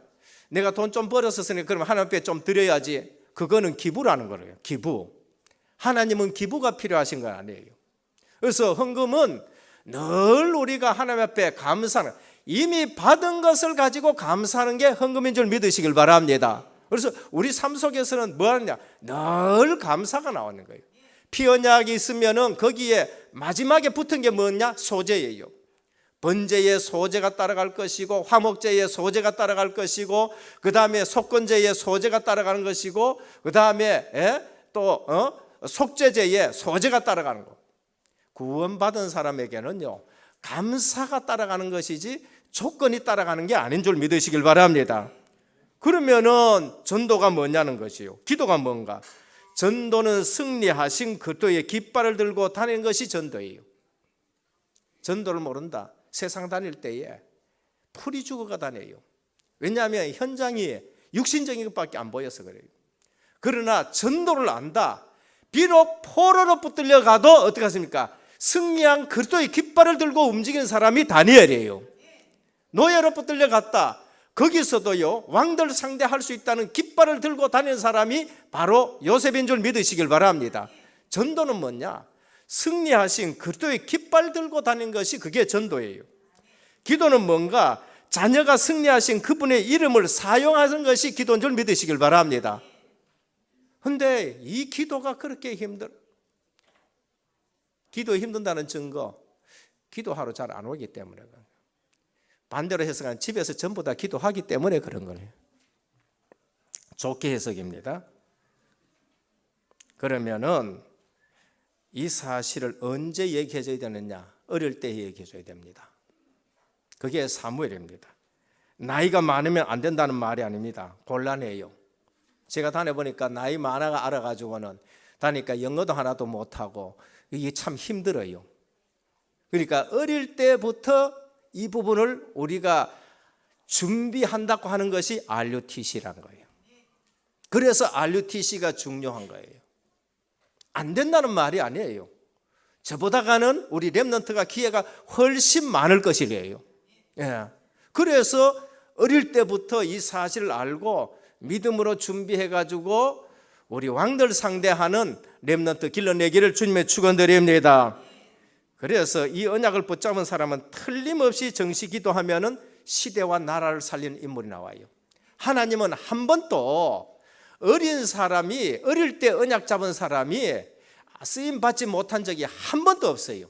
내가 돈 좀 벌었으니 그럼 하나님 앞에 좀 드려야지. 그거는 기부라는 거예요. 기부. 하나님은 기부가 필요하신 건 아니에요. 그래서 헌금은 늘 우리가 하나님 앞에 감사하는, 이미 받은 것을 가지고 감사하는 게 헌금인 줄 믿으시길 바랍니다. 그래서 우리 삶 속에서는 뭐 하느냐? 늘 감사가 나오는 거예요. 피 언약이 있으면은 거기에 마지막에 붙은 게 뭐냐? 소제예요. 번제의 소제가 따라갈 것이고 화목제의 소제가 따라갈 것이고 그 다음에 속건제의 소제가 따라가는 것이고 그 다음에 또 속죄제의 소제가 따라가는 거. 구원받은 사람에게는요 감사가 따라가는 것이지 조건이 따라가는 게 아닌 줄 믿으시길 바랍니다. 그러면은 전도가 뭐냐는 것이요. 기도가 뭔가? 전도는 승리하신 그리스도의 깃발을 들고 다니는 것이 전도예요. 전도를 모른다. 세상 다닐 때에 풀이 죽어가 다녀요. 왜냐하면 현장이 육신적인 것밖에 안 보여서 그래요. 그러나 전도를 안다. 비록 포로로 붙들려 가도 어떻게 하십니까? 승리한 그리스도의 깃발을 들고 움직이는 사람이 다니엘이에요. 노예로 붙들려 갔다. 거기서도요 왕들 상대할 수 있다는 깃발을 들고 다니는 사람이 바로 요셉인 줄 믿으시길 바랍니다. 전도는 뭐냐? 승리하신 그리스도의 깃발 들고 다니는 것이 그게 전도예요. 기도는 뭔가? 자녀가 승리하신 그분의 이름을 사용하는 것이 기도인 줄 믿으시길 바랍니다. 그런데 이 기도가 그렇게 기도 힘든다는 증거, 기도하러 잘 안 오기 때문에, 반대로 해석하면 집에서 전부 다 기도하기 때문에 그런 거예요. 좋게 해석입니다. 그러면은 이 사실을 언제 얘기해줘야 되느냐? 어릴 때 얘기해줘야 됩니다. 그게 사무엘입니다. 나이가 많으면 안 된다는 말이 아닙니다. 곤란해요. 제가 다녀보니까 나이 많아가 알아가지고는 다니까 영어도 하나도 못하고 이게 참 힘들어요. 그러니까 어릴 때부터 이 부분을 우리가 준비한다고 하는 것이 RUTC란 거예요. 그래서 RUTC가 중요한 거예요. 안 된다는 말이 아니에요. 저보다가는 우리 렘넌트가 기회가 훨씬 많을 것이래요. 예. 그래서 어릴 때부터 이 사실을 알고 믿음으로 준비해가지고 우리 왕들 상대하는 렘넌트 길러내기를 주님의 축원드립니다. 그래서 이 언약을 붙잡은 사람은 틀림없이 정시 기도하면은 시대와 나라를 살리는 인물이 나와요. 하나님은 한 번도 어린 사람이, 어릴 때 언약 잡은 사람이 쓰임 받지 못한 적이 한 번도 없어요.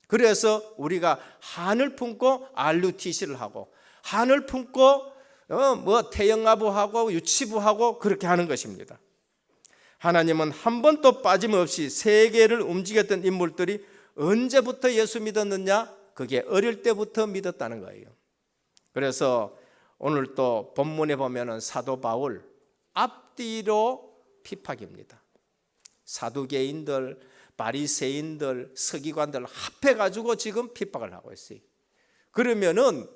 그래서 우리가 한을 품고 RUTC를 하고, 한을 품고 태영아부하고 유치부하고 그렇게 하는 것입니다. 하나님은 한 번도 빠짐없이 세계를 움직였던 인물들이 언제부터 예수 믿었느냐? 그게 어릴 때부터 믿었다는 거예요. 그래서 오늘 또 본문에 보면은 사도 바울 앞뒤로 핍박입니다. 사두개인들, 바리새인들, 서기관들 합해가지고 지금 핍박을 하고 있어요. 그러면은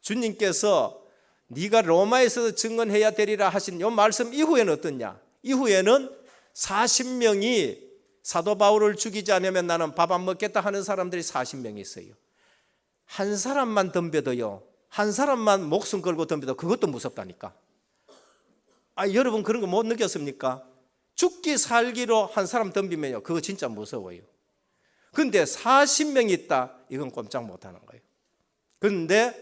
주님께서 네가 로마에서 증언해야 되리라 하신 이 말씀 이후에는 어떠냐? 이후에는 40명이 사도 바울을 죽이지 않으면 나는 밥 안 먹겠다 하는 사람들이 40명이 있어요. 한 사람만 덤벼도요, 한 사람만 목숨 걸고 덤벼도 그것도 무섭다니까. 여러분 그런 거 못 느꼈습니까? 죽기 살기로 한 사람 덤비면요, 그거 진짜 무서워요. 근데 40명이 있다, 이건 꼼짝 못하는 거예요. 그런데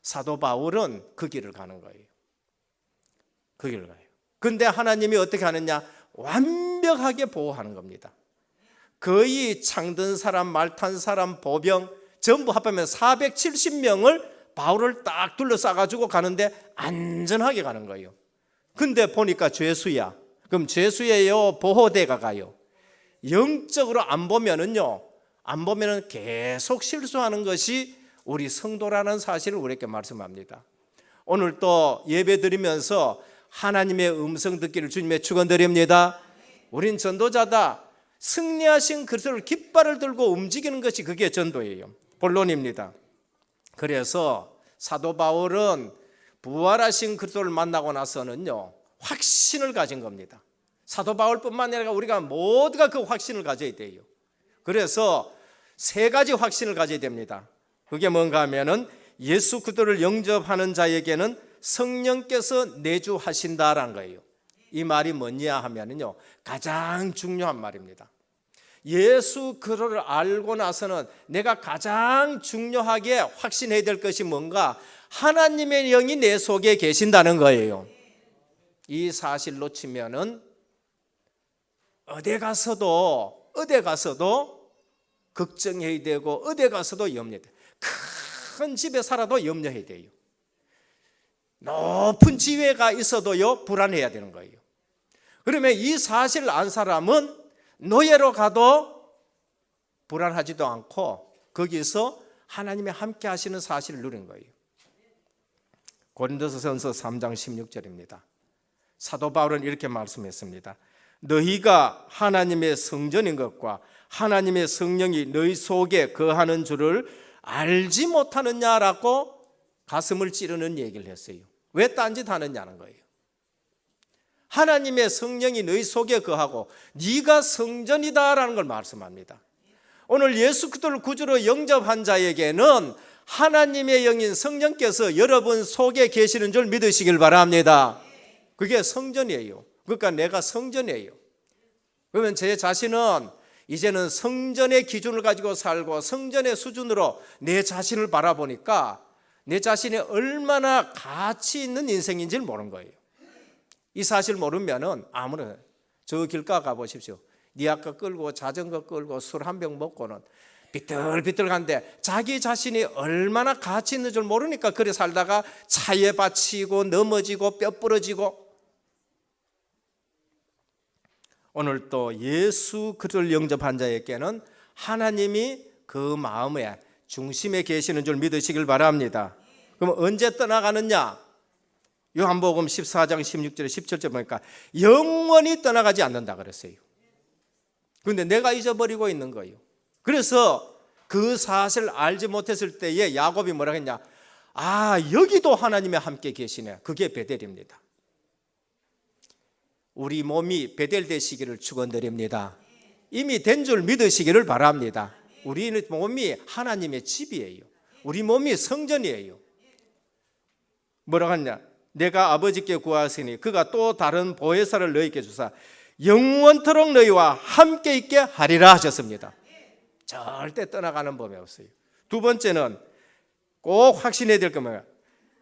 사도 바울은 그 길을 가는 거예요. 그 길을 가요. 근데 하나님이 어떻게 하느냐? 완벽하게 보호하는 겁니다. 거의 창든 사람, 말 탄 사람, 보병 전부 합하면 470명을 바울을 딱 둘러싸가지고 가는데 안전하게 가는 거예요. 근데 보니까 죄수야. 그럼 죄수예요? 보호대가 가요? 영적으로 안 보면은 계속 실수하는 것이 우리 성도라는 사실을 우리에게 말씀합니다. 오늘 또 예배 드리면서 하나님의 음성 듣기를 주님의 축원드립니다. 우린 전도자다. 승리하신 그리스도를 깃발을 들고 움직이는 것이 그게 전도예요. 본론입니다. 그래서 사도 바울은 부활하신 그리스도를 만나고 나서는요, 확신을 가진 겁니다. 사도 바울뿐만 아니라 우리가 모두가 그 확신을 가져야 돼요. 그래서 세 가지 확신을 가져야 됩니다. 그게 뭔가 하면은 예수 그리스도를 영접하는 자에게는 성령께서 내주하신다라는 거예요. 이 말이 뭐냐 하면은요, 가장 중요한 말입니다. 예수 그리스도를 알고 나서는 내가 가장 중요하게 확신해야 될 것이 뭔가? 하나님의 영이 내 속에 계신다는 거예요. 이 사실 놓치면은 어디 가서도 걱정해야 되고, 어디 가서도 염려해야 돼요. 큰 집에 살아도 염려해야 돼요. 높은 지위가 있어도요, 불안해야 되는 거예요. 그러면 이 사실을 안 사람은 노예로 가도 불안하지도 않고 거기서 하나님이 함께 하시는 사실을 누리는 거예요. 고린도서전서 3장 16절입니다. 사도 바울은 이렇게 말씀했습니다. 너희가 하나님의 성전인 것과 하나님의 성령이 너희 속에 거하는 줄을 알지 못하느냐라고 가슴을 찌르는 얘기를 했어요. 왜 딴짓 하느냐는 거예요. 하나님의 성령이 너희 속에 거하고 네가 성전이다라는 걸 말씀합니다. 오늘 예수 그리스도를 구주로 영접한 자에게는 하나님의 영인 성령께서 여러분 속에 계시는 줄 믿으시길 바랍니다. 그게 성전이에요. 그러니까 내가 성전이에요. 그러면 제 자신은 이제는 성전의 기준을 가지고 살고 성전의 수준으로 내 자신을 바라보니까 내 자신이 얼마나 가치 있는 인생인지를 모르는 거예요. 이 사실 모르면은 아무나 저 길가 가보십시오. 니아까 끌고 자전거 끌고 술 한 병 먹고는 비틀비틀한데 자기 자신이 얼마나 가치 있는 줄 모르니까 그래 살다가 차에 받치고 넘어지고 뼈 부러지고. 오늘 또 예수 그리스도를 영접한 자에게는 하나님이 그 마음의 중심에 계시는 줄 믿으시길 바랍니다. 그럼 언제 떠나가느냐? 요한복음 14장 16절에 17절 보니까 영원히 떠나가지 않는다 그랬어요. 그런데 내가 잊어버리고 있는 거예요. 그래서 그 사실을 알지 못했을 때에 야곱이 뭐라 했냐? 아, 여기도 하나님이 함께 계시네. 그게 베델입니다. 우리 몸이 베델 되시기를 축원드립니다. 이미 된 줄 믿으시기를 바랍니다. 우리 몸이 하나님의 집이에요. 우리 몸이 성전이에요. 뭐라고 하냐? 내가 아버지께 구하시니 그가 또 다른 보혜사를 너희에게 주사 영원토록 너희와 함께 있게 하리라 하셨습니다. 절대 떠나가는 법이 없어요. 두 번째는 꼭 확신해야 될 겁니다.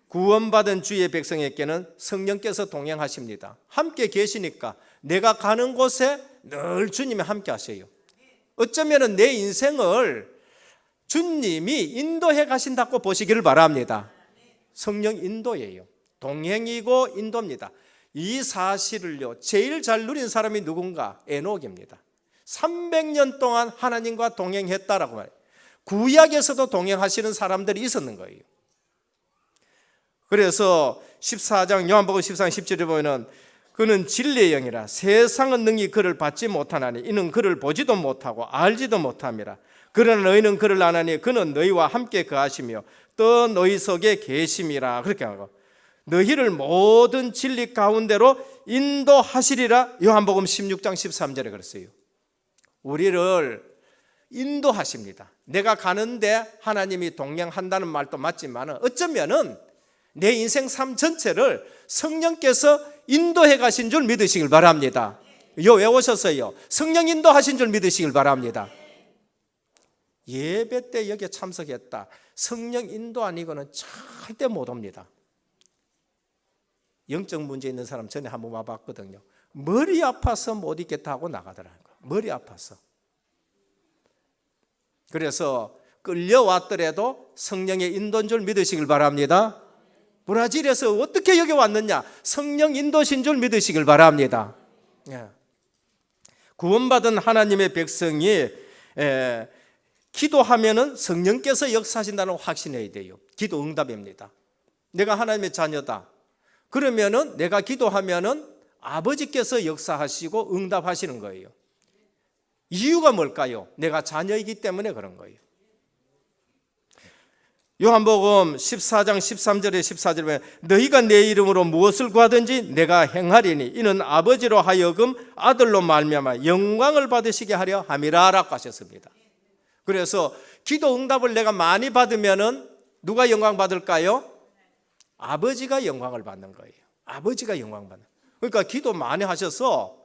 구원받은 주의 백성에게는 성령께서 동행하십니다. 함께 계시니까 내가 가는 곳에 늘 주님이 함께 하셔요. 어쩌면 내 인생을 주님이 인도해 가신다고 보시기를 바랍니다. 성령 인도예요. 동행이고 인도입니다. 이 사실을요 제일 잘 누린 사람이 누군가? 에녹입니다. 300년 동안 하나님과 동행했다라고 말해요. 구약에서도 동행하시는 사람들이 있었는 거예요. 그래서 14장 요한복음 14장 10절에 보면 그는 진리의 영이라 세상은 능히 그를 받지 못하나니 이는 그를 보지도 못하고 알지도 못함이라. 그러나 너희는 그를 아나니 그는 너희와 함께 거하시며 또 너희 속에 계심이라. 그렇게 하고 너희를 모든 진리 가운데로 인도하시리라. 요한복음 16장 13절에 그랬어요. 우리를 인도하십니다. 내가 가는데 하나님이 동행한다는 말도 맞지만 어쩌면은 내 인생 삶 전체를 성령께서 인도해 가신 줄 믿으시길 바랍니다. 외우셨어요. 성령 인도하신 줄 믿으시길 바랍니다. 예배 때 여기에 참석했다. 성령 인도 아니고는 절대 못 옵니다. 영적 문제 있는 사람 전에 한번 와봤거든요. 머리 아파서 못 있겠다 하고 나가더라고요. 머리 아파서. 그래서 끌려왔더라도 성령의 인도인 줄 믿으시길 바랍니다. 브라질에서 어떻게 여기 왔느냐? 성령 인도신 줄 믿으시길 바랍니다. 구원받은 하나님의 백성이 기도하면은 성령께서 역사하신다는 확신해야 돼요. 기도 응답입니다. 내가 하나님의 자녀다. 그러면은 내가 기도하면은 아버지께서 역사하시고 응답하시는 거예요. 이유가 뭘까요? 내가 자녀이기 때문에 그런 거예요. 요한복음 14장 13절에 14절에 보면 너희가 내 이름으로 무엇을 구하든지 내가 행하리니 이는 아버지로 하여금 아들로 말미암아 영광을 받으시게 하려 함이라라고 하셨습니다. 그래서 기도 응답을 내가 많이 받으면은 누가 영광 받을까요? 아버지가 영광을 받는 거예요. 아버지가 영광 받는. 그러니까 기도 많이 하셔서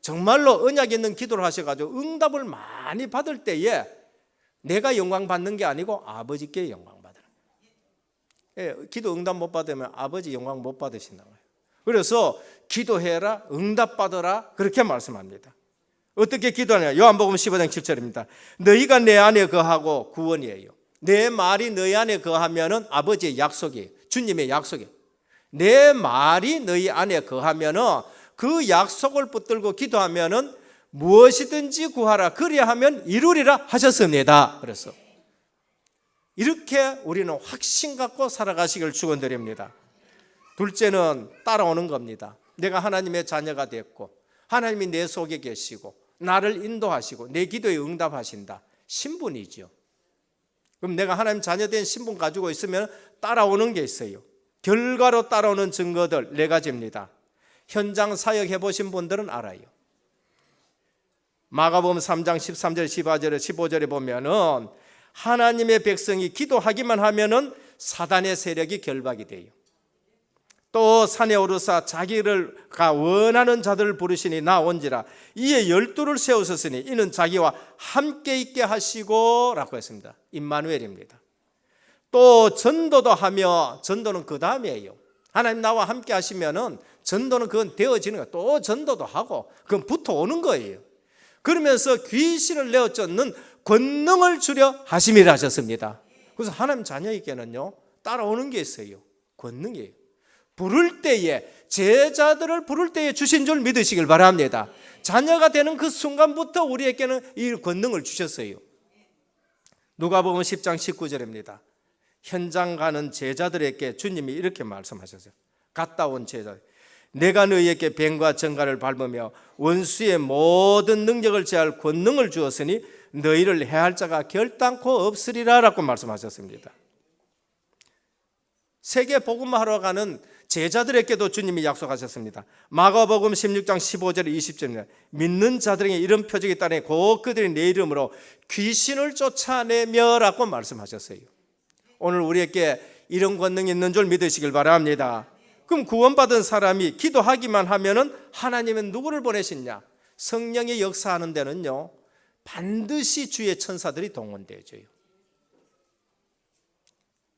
정말로 언약 있는 기도를 하셔가지고 응답을 많이 받을 때에 내가 영광 받는 게 아니고 아버지께 영광 받는 거예요. 기도 응답 못 받으면 아버지 영광 못 받으신다는 거예요. 그래서 기도해라, 응답 받아라 그렇게 말씀합니다. 어떻게 기도하냐? 요한복음 15장 7절입니다. 너희가 내 안에 거하고 구원이에요. 내 말이 너희 안에 거하면은 아버지의 약속이에요. 주님의 약속이에요. 내 말이 너희 안에 거하면은 그 약속을 붙들고 기도하면은 무엇이든지 구하라 그리하면 이루리라 하셨습니다. 그래서 이렇게 우리는 확신 갖고 살아가시길 축원드립니다. 둘째는 따라오는 겁니다. 내가 하나님의 자녀가 됐고 하나님이 내 속에 계시고 나를 인도하시고 내 기도에 응답하신다. 신분이죠. 그럼 내가 하나님 자녀된 신분 가지고 있으면 따라오는 게 있어요. 결과로 따라오는 증거들 4가지입니다. 현장 사역 해보신 분들은 알아요. 마가복음 3장 13절 15절에 보면은 하나님의 백성이 기도하기만 하면은 사단의 세력이 결박이 돼요. 또 산에 오르사 자기가 원하는 자들을 부르시니 나온지라 이에 12를 세우셨으니 이는 자기와 함께 있게 하시고 라고 했습니다. 임마누엘입니다. 또 전도도 하며, 전도는 그 다음이에요. 하나님 나와 함께 하시면은 전도는 그건 되어지는 거예요. 또 전도도 하고 그건 붙어오는 거예요. 그러면서 귀신을 내어 쫓는 권능을 주려 하심이라 하셨습니다. 그래서 하나님 자녀에게는요 따라오는 게 있어요. 권능이에요. 부를 때에, 제자들을 부를 때에 주신 줄 믿으시길 바랍니다. 자녀가 되는 그 순간부터 우리에게는 이 권능을 주셨어요. 누가복음 10장 19절입니다. 현장 가는 제자들에게 주님이 이렇게 말씀하셨어요. 갔다 온 제자, 내가 너희에게 뱀과 정갈을 밟으며 원수의 모든 능력을 제할 권능을 주었으니 너희를 해할 자가 결단코 없으리라 라고 말씀하셨습니다. 세계 복음하러 가는 제자들에게도 주님이 약속하셨습니다. 마가복음 16장 15절 20절입니다. 믿는 자들에게 이런 표적이 따르니 곧 그들이 내 이름으로 귀신을 쫓아내며 라고 말씀하셨어요. 오늘 우리에게 이런 권능이 있는 줄 믿으시길 바랍니다. 그럼 구원받은 사람이 기도하기만 하면은 하나님은 누구를 보내시냐? 성령이 역사하는 데는요 반드시 주의 천사들이 동원되어져요.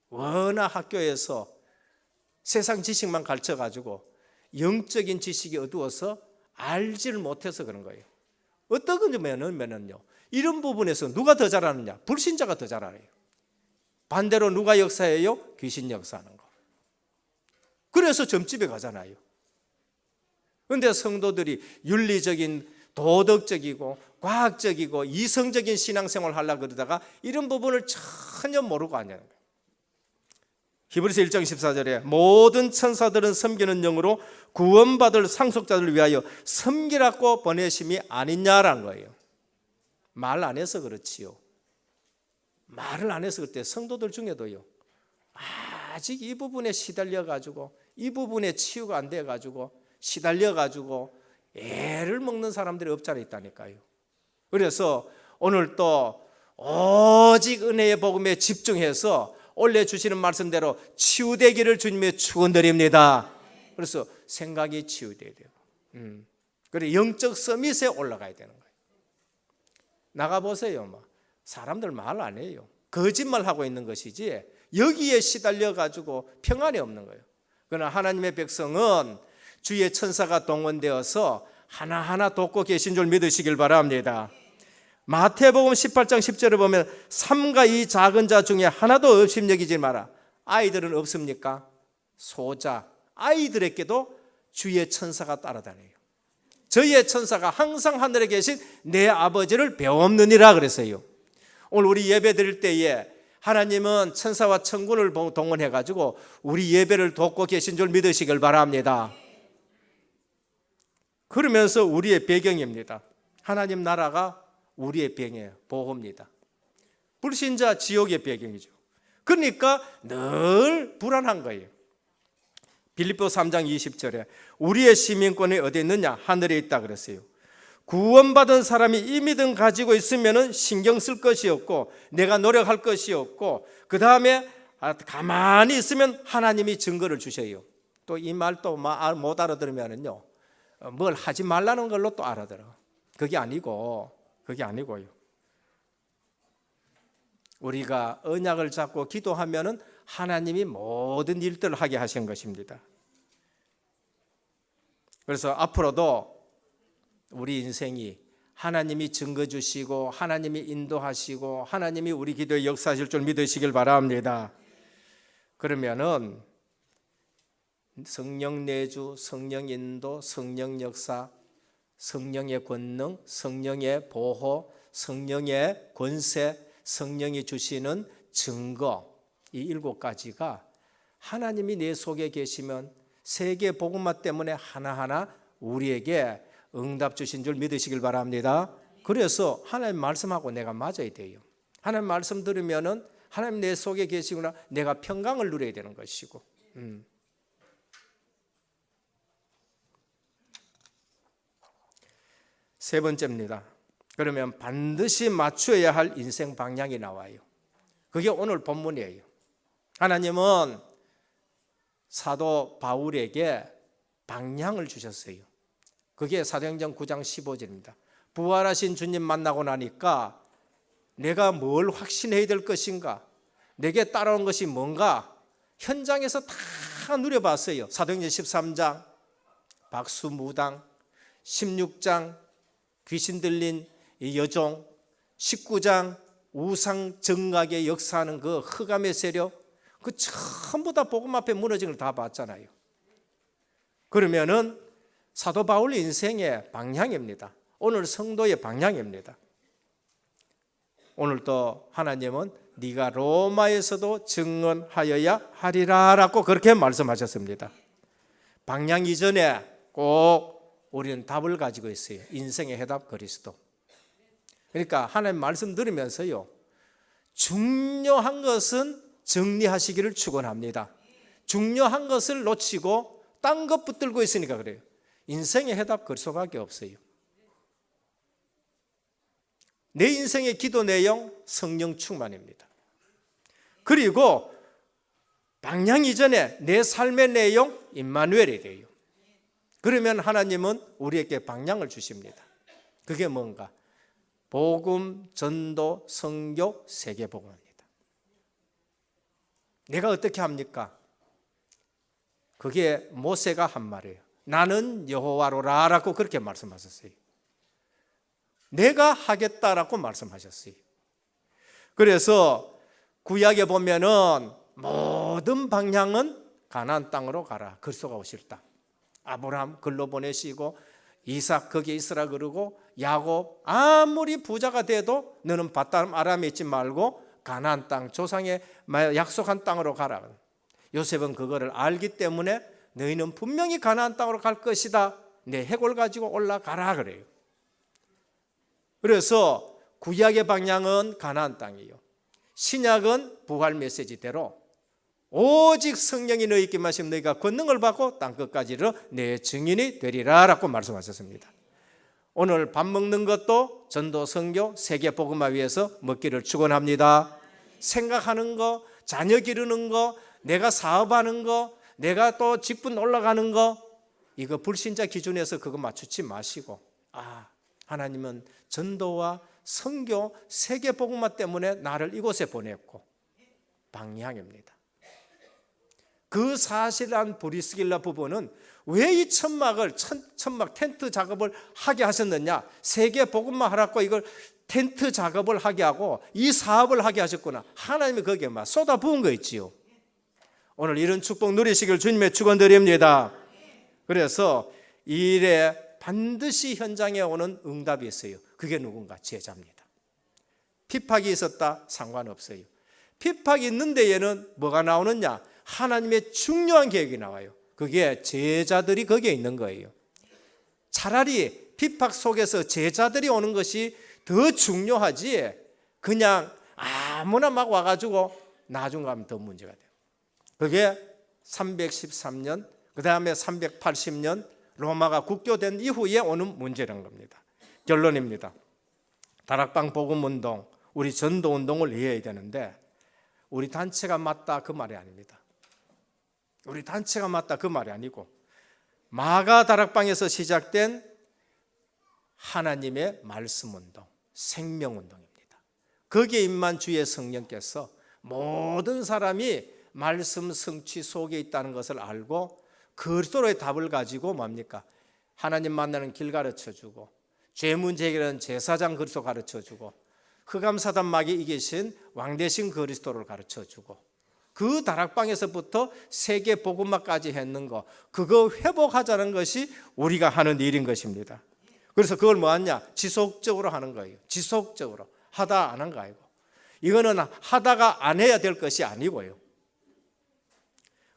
워낙 학교에서 세상 지식만 가르쳐가지고 영적인 지식이 어두워서 알지를 못해서 그런 거예요. 어떤 면은요 이런 부분에서 누가 더 잘하느냐? 불신자가 더 잘 알아요. 반대로 누가 역사해요? 귀신 역사하는 거. 그래서 점집에 가잖아요. 그런데 성도들이 윤리적인, 도덕적이고 과학적이고 이성적인 신앙생활을 하려고 그러다가 이런 부분을 전혀 모르고 하냐는 거예요. 히브리서 1장 14절에 모든 천사들은 섬기는 영으로 구원받을 상속자들을 위하여 섬기라고 보내심이 아니냐라는 거예요. 말 안 해서 그렇지요. 말을 안 해서 그때 성도들 중에도요 아직 이 부분에 시달려가지고 이 부분에 치유가 안 돼가지고 시달려가지고 애를 먹는 사람들이 없잖아 있다니까요. 그래서 오늘 또 오직 은혜의 복음에 집중해서 올려주시는 말씀대로 치유되기를 주님의 축원드립니다. 그래서 생각이 치유돼야 돼요. 그래 영적 서밋에 올라가야 되는 거예요. 나가보세요. 사람들 말 안 해요. 거짓말하고 있는 것이지 여기에 시달려가지고 평안이 없는 거예요. 그러나 하나님의 백성은 주의 천사가 동원되어서 하나하나 돕고 계신 줄 믿으시길 바랍니다. 마태복음 18장 10절을 보면 삼가 이 작은 자 중에 하나도 업심여기지 마라. 아이들은 없습니까? 소자, 아이들에게도 주의 천사가 따라다녀요. 저희의 천사가 항상 하늘에 계신 내 아버지를 배웠느니라 그랬어요. 오늘 우리 예배 드릴 때에 하나님은 천사와 천군을 동원해가지고 우리 예배를 돕고 계신 줄 믿으시길 바랍니다. 그러면서 우리의 배경입니다. 하나님 나라가 우리의 배경이에요. 보호입니다. 불신자 지옥의 배경이죠. 그러니까 늘 불안한 거예요. 빌립보 3장 20절에 우리의 시민권이 어디 있느냐? 하늘에 있다 그랬어요. 구원받은 사람이 이 믿음 가지고 있으면 신경 쓸 것이 없고 내가 노력할 것이 없고 그 다음에 가만히 있으면 하나님이 증거를 주셔요. 또 이 말 또 못 알아들으면요 뭘 하지 말라는 걸로 또 알아들어. 그게 아니고요. 우리가 언약을 잡고 기도하면은 하나님이 모든 일들을 하게 하신 것입니다. 그래서 앞으로도 우리 인생이 하나님이 증거 주시고 하나님이 인도하시고 하나님이 우리 기도에 역사하실 줄 믿으시길 바랍니다. 그러면은 성령 내주, 성령 인도, 성령 역사, 성령의 권능, 성령의 보호, 성령의 권세, 성령이 주시는 증거, 이 7가지가 하나님이 내 속에 계시면 세계 복음화 때문에 하나하나 우리에게 응답 주신 줄 믿으시길 바랍니다. 그래서 하나님 말씀하고 내가 맞아야 돼요. 하나님 말씀 들으면은 하나님 내 속에 계시구나, 내가 평강을 누려야 되는 것이고. 세 번째입니다. 그러면 반드시 맞춰야 할 인생 방향이 나와요. 그게 오늘 본문이에요. 하나님은 사도 바울에게 방향을 주셨어요. 그게 사도행전 9장 15절입니다. 부활하신 주님 만나고 나니까 내가 뭘 확신해야 될 것인가? 내게 따라온 것이 뭔가? 현장에서 다 누려봤어요. 사도행전 13장 박수무당, 16장 귀신 들린 여종, 19장 우상 정락의 역사하는 그 흑암의 세력, 그 전부 다 복음 앞에 무너진 걸 다 봤잖아요. 그러면은 사도 바울 인생의 방향입니다. 오늘 성도의 방향입니다. 오늘도 하나님은 네가 로마에서도 증언하여야 하리라라고 그렇게 말씀하셨습니다. 방향 이전에 꼭 우리는 답을 가지고 있어요. 인생의 해답 그리스도. 그러니까 하나님 말씀 들으면서요, 중요한 것은 정리하시기를 축원합니다. 중요한 것을 놓치고 딴 것 붙들고 있으니까 그래요. 인생의 해답 그리스도밖에 없어요. 내 인생의 기도 내용 성령 충만입니다. 그리고 방향 이전에 내 삶의 내용 임마누엘이 돼요. 그러면 하나님은 우리에게 방향을 주십니다. 그게 뭔가? 복음, 전도, 선교, 세계복음입니다. 내가 어떻게 합니까? 그게 모세가 한 말이에요. 나는 여호와로라라고 그렇게 말씀하셨어요. 내가 하겠다라고 말씀하셨어요. 그래서 구약에 보면은 모든 방향은 가나안 땅으로 가라. 그리스도가 오실 땅. 아브라함 글로 보내시고 이삭 거기에 있으라 그러고 야곱 아무리 부자가 돼도 너는 바다람 아람에 있지 말고 가나안 땅 조상의 약속한 땅으로 가라. 요셉은 그거를 알기 때문에 너희는 분명히 가나안 땅으로 갈 것이다. 내 해골 가지고 올라가라 그래요. 그래서 구약의 방향은 가나안 땅이에요. 신약은 부활 메시지대로 오직 성령이 너희 있기만 하시면 너희가 권능을 받고 땅끝까지 이르러 내 증인이 되리라 라고 말씀하셨습니다. 오늘 밥 먹는 것도 전도 선교 세계 복음화 위해서 먹기를 축원합니다. 생각하는 거, 자녀 기르는 거, 내가 사업하는 거, 내가 또 직분 올라가는 거, 이거 불신자 기준에서 그거 맞추지 마시고, 하나님은 전도와 선교 세계 복음화 때문에 나를 이곳에 보냈고 방향입니다. 그 사실한 브리스길라 부부는 왜 이 천막 텐트 작업을 하게 하셨느냐? 세계 복음화 하라고 이걸 텐트 작업을 하게 하고 이 사업을 하게 하셨구나. 하나님이 거기에 막 쏟아부은 거 있지요. 오늘 이런 축복 누리시길 주님의 축원드립니다. 그래서 이 일에 반드시 현장에 오는 응답이 있어요. 그게 누군가? 제자입니다. 핍박이 있었다? 상관없어요. 핍박이 있는 데에는 뭐가 나오느냐? 하나님의 중요한 계획이 나와요. 그게 제자들이 거기에 있는 거예요. 차라리 핍박 속에서 제자들이 오는 것이 더 중요하지 그냥 아무나 막 와가지고 나중 가면 더 문제가 돼요. 그게 313년 그 다음에 380년 로마가 국교된 이후에 오는 문제라는 겁니다. 결론입니다. 다락방 복음운동, 우리 전도운동을 이해해야 되는데 우리 단체가 맞다 그 말이 아닙니다. 우리 단체가 맞다 그 말이 아니고 마가 다락방에서 시작된 하나님의 말씀운동, 생명운동입니다. 거기에 임만 주의 성령께서 모든 사람이 말씀 성취 속에 있다는 것을 알고 그리스도의 답을 가지고 뭡니까? 하나님 만나는 길 가르쳐주고 죄 문제 해결하는 제사장 그리스도 가르쳐주고 흑암사단 마귀 이기신 왕대신 그리스도를 가르쳐주고 그 다락방에서부터 세계 복음화까지 했는 거 그거 회복하자는 것이 우리가 하는 일인 것입니다. 그래서 그걸 뭐 하냐? 지속적으로 하는 거예요. 지속적으로 하다 안 한 거 아니고 이거는 하다가 안 해야 될 것이 아니고요.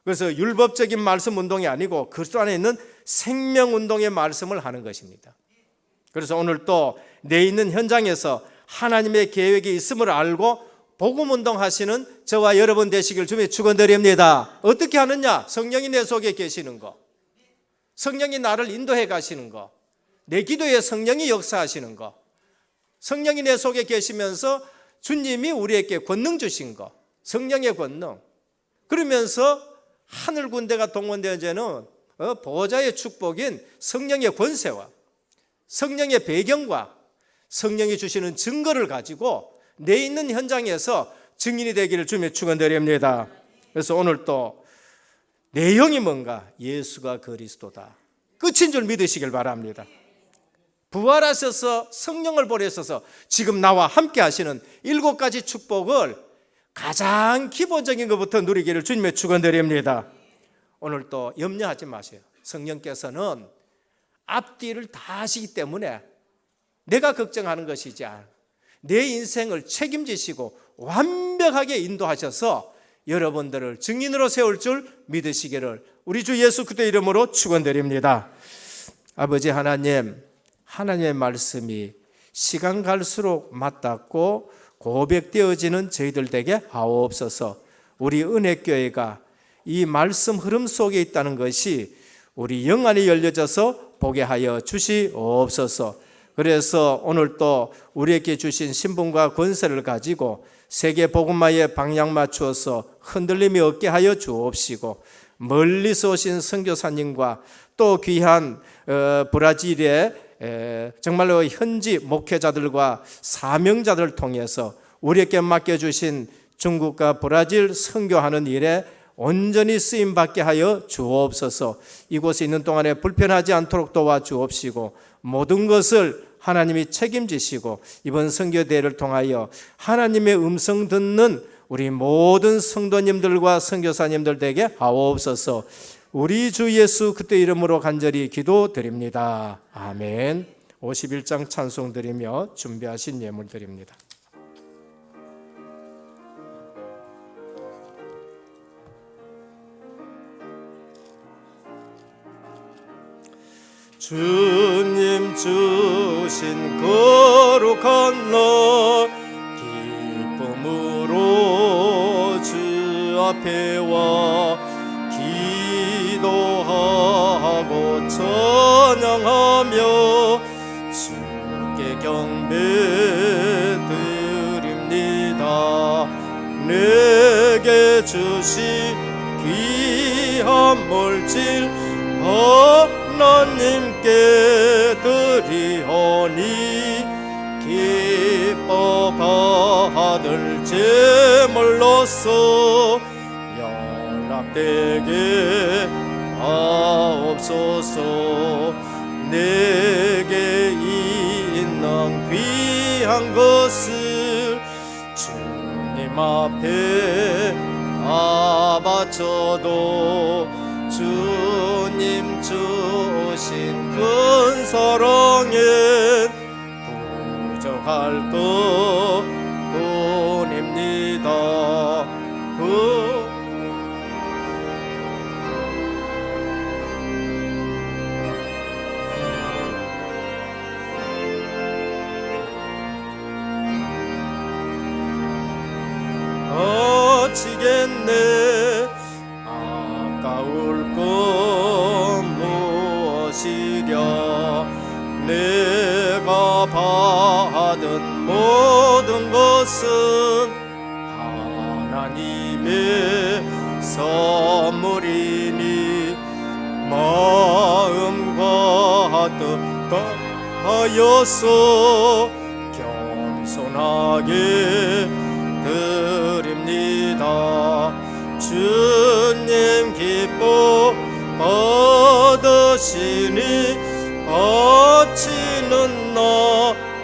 그래서 율법적인 말씀 운동이 아니고 그리스도 안에 있는 생명 운동의 말씀을 하는 것입니다. 그래서 오늘 또 내 있는 현장에서 하나님의 계획이 있음을 알고 복음 운동하시는 저와 여러분 되시길 주님의 축원드립니다. 어떻게 하느냐? 성령이 내 속에 계시는 거, 성령이 나를 인도해 가시는 거, 내 기도에 성령이 역사하시는 거, 성령이 내 속에 계시면서 주님이 우리에게 권능 주신 거, 성령의 권능. 그러면서 하늘 군대가 동원되어지는 보호자의 축복인 성령의 권세와 성령의 배경과 성령이 주시는 증거를 가지고 내 있는 현장에서 증인이 되기를 주며 축원드립니다. 그래서 오늘 또 내용이 뭔가? 예수가 그리스도다. 끝인 줄 믿으시길 바랍니다. 부활하셔서 성령을 보내셔서 지금 나와 함께 하시는 7가지 축복을 가장 기본적인 것부터 누리기를 주님의 축원드립니다. 오늘 또 염려하지 마세요. 성령께서는 앞뒤를 다 하시기 때문에 내가 걱정하는 것이지 내 인생을 책임지시고 완벽하게 인도하셔서 여러분들을 증인으로 세울 줄 믿으시기를 우리 주 예수 그리스도의 이름으로 축원드립니다. 아버지 하나님, 하나님의 말씀이 시간 갈수록 맞닿고 고백되어지는 저희들 되게 하옵소서. 우리 은혜교회가 이 말씀 흐름 속에 있다는 것이 우리 영안이 열려져서 보게 하여 주시옵소서. 그래서 오늘 또 우리에게 주신 신분과 권세를 가지고 세계 복음화에 방향 맞추어서 흔들림이 없게 하여 주옵시고, 멀리서 오신 선교사님과 또 귀한 브라질의 정말로 현지 목회자들과 사명자들을 통해서 우리에게 맡겨주신 중국과 브라질 선교하는 일에 온전히 쓰임받게 하여 주옵소서. 이곳에 있는 동안에 불편하지 않도록 도와주옵시고, 모든 것을 하나님이 책임지시고 이번 선교대회를 통하여 하나님의 음성 듣는 우리 모든 성도님들과 선교사님들 되게 하옵소서. 우리 주 예수 그리스도의 이름으로 간절히 기도드립니다. 아멘. 51장 찬송 드리며 준비하신 예물 드립니다. 주님 주신 거룩한 날 기쁨으로 주 앞에 와 기도하고 찬양하며 주께 경배 드립니다. 내게 주신 귀한 물질 하나님께 드리오니 기뻐 받을 제물로서 연락되게 하옵소서. 내게 있는 귀한 것을 주님 앞에 다 바쳐도 주님 주신 큰 사랑에 부족할 것뿐입니다. 어찌겠네 아까울 것 무엇이랴. 내가 받은 모든 것은 하나님의 선물이니 마음과 뜻하여서 겸손하게 드립니다. 주님 기뻐 받으시니 바치는 나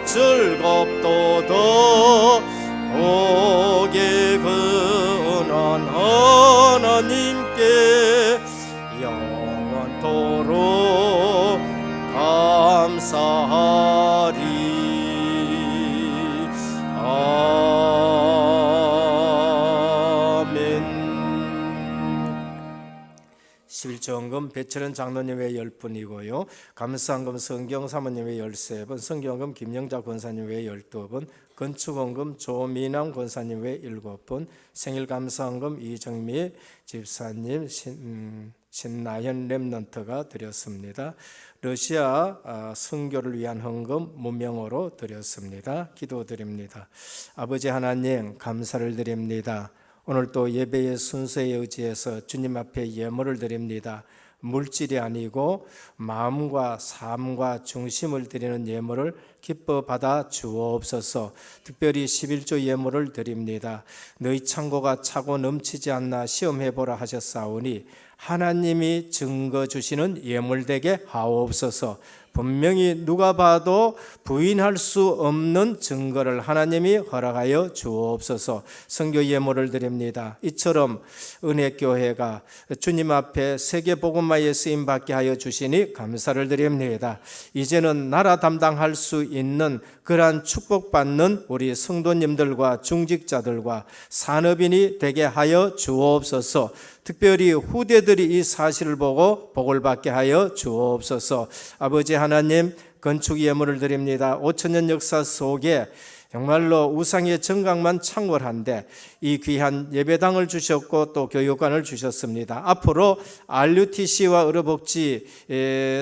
즐겁도다. 복에 근한 하나님께 영원토록 감사하리. 아멘. 11조헌금 배철현 장로님 외 10분이고요. 감사헌금 성경 사모님 외 13분, 성경헌금 김영자 권사님 외 12분, 건축헌금 조미남 권사님 외 7분, 생일감사헌금 이정미 집사님 신나현 렘넌트가 드렸습니다. 러시아 선교를 위한 헌금 무명으로 드렸습니다. 기도드립니다. 아버지 하나님 감사를 드립니다. 오늘 또 예배의 순서에 의지해서 주님 앞에 예물을 드립니다. 물질이 아니고 마음과 삶과 중심을 드리는 예물을 기뻐 받아 주옵소서. 특별히 11조 예물을 드립니다. 너희 창고가 차고 넘치지 않나 시험해보라 하셨사오니 하나님이 증거 주시는 예물 되게 하옵소서. 분명히 누가 봐도 부인할 수 없는 증거를 하나님이 허락하여 주옵소서. 선교 예물을 드립니다. 이처럼 은혜교회가 주님 앞에 세계복음화에 쓰임받게 하여 주시니 감사를 드립니다. 이제는 나라 담당할 수 있는 그러한 축복받는 우리 성도님들과 중직자들과 산업인이 되게 하여 주옵소서. 특별히 후대들이 이 사실을 보고 복을 받게 하여 주옵소서. 아버지 하나님 건축 예물을 드립니다. 5천년 역사 속에 정말로 우상의 정강만 창궐한데 이 귀한 예배당을 주셨고 또 교육관을 주셨습니다. 앞으로 RUTC와 의료복지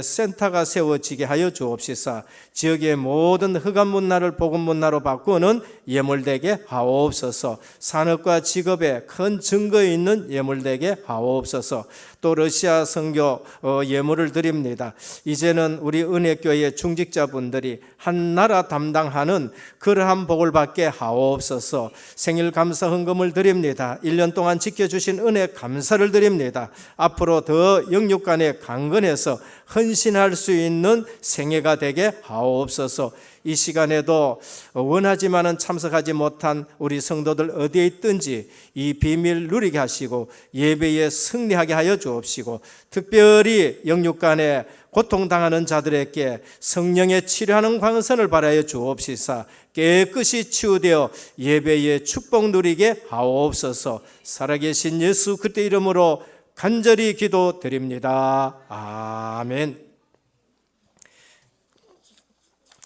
센터가 세워지게 하여 주옵시사. 지역의 모든 흑암 문화를 복음 문화로 바꾸는 예물되게 하옵소서. 산업과 직업에 큰 증거 있는 예물되게 하옵소서. 또 러시아 선교 예물을 드립니다. 이제는 우리 은혜교회 중직자분들이 한 나라 담당하는 그러한 복을 받게 하옵소서. 생일 감사 헌금을 드립니다. 1년 동안 지켜주신 은혜 감사를 드립니다. 앞으로 더 영육간에 강건해서 헌신할 수 있는 생애가 되게 하옵소서. 이 시간에도 원하지만은 참석하지 못한 우리 성도들 어디에 있든지 이 비밀 누리게 하시고 예배에 승리하게 하여 주옵시고, 특별히 영육간에 고통당하는 자들에게 성령의 치료하는 광선을 발하여 주옵시사. 깨끗이 치유되어 예배의 축복 누리게 하옵소서. 살아계신 예수 그리스도의 이름으로 간절히 기도드립니다. 아멘.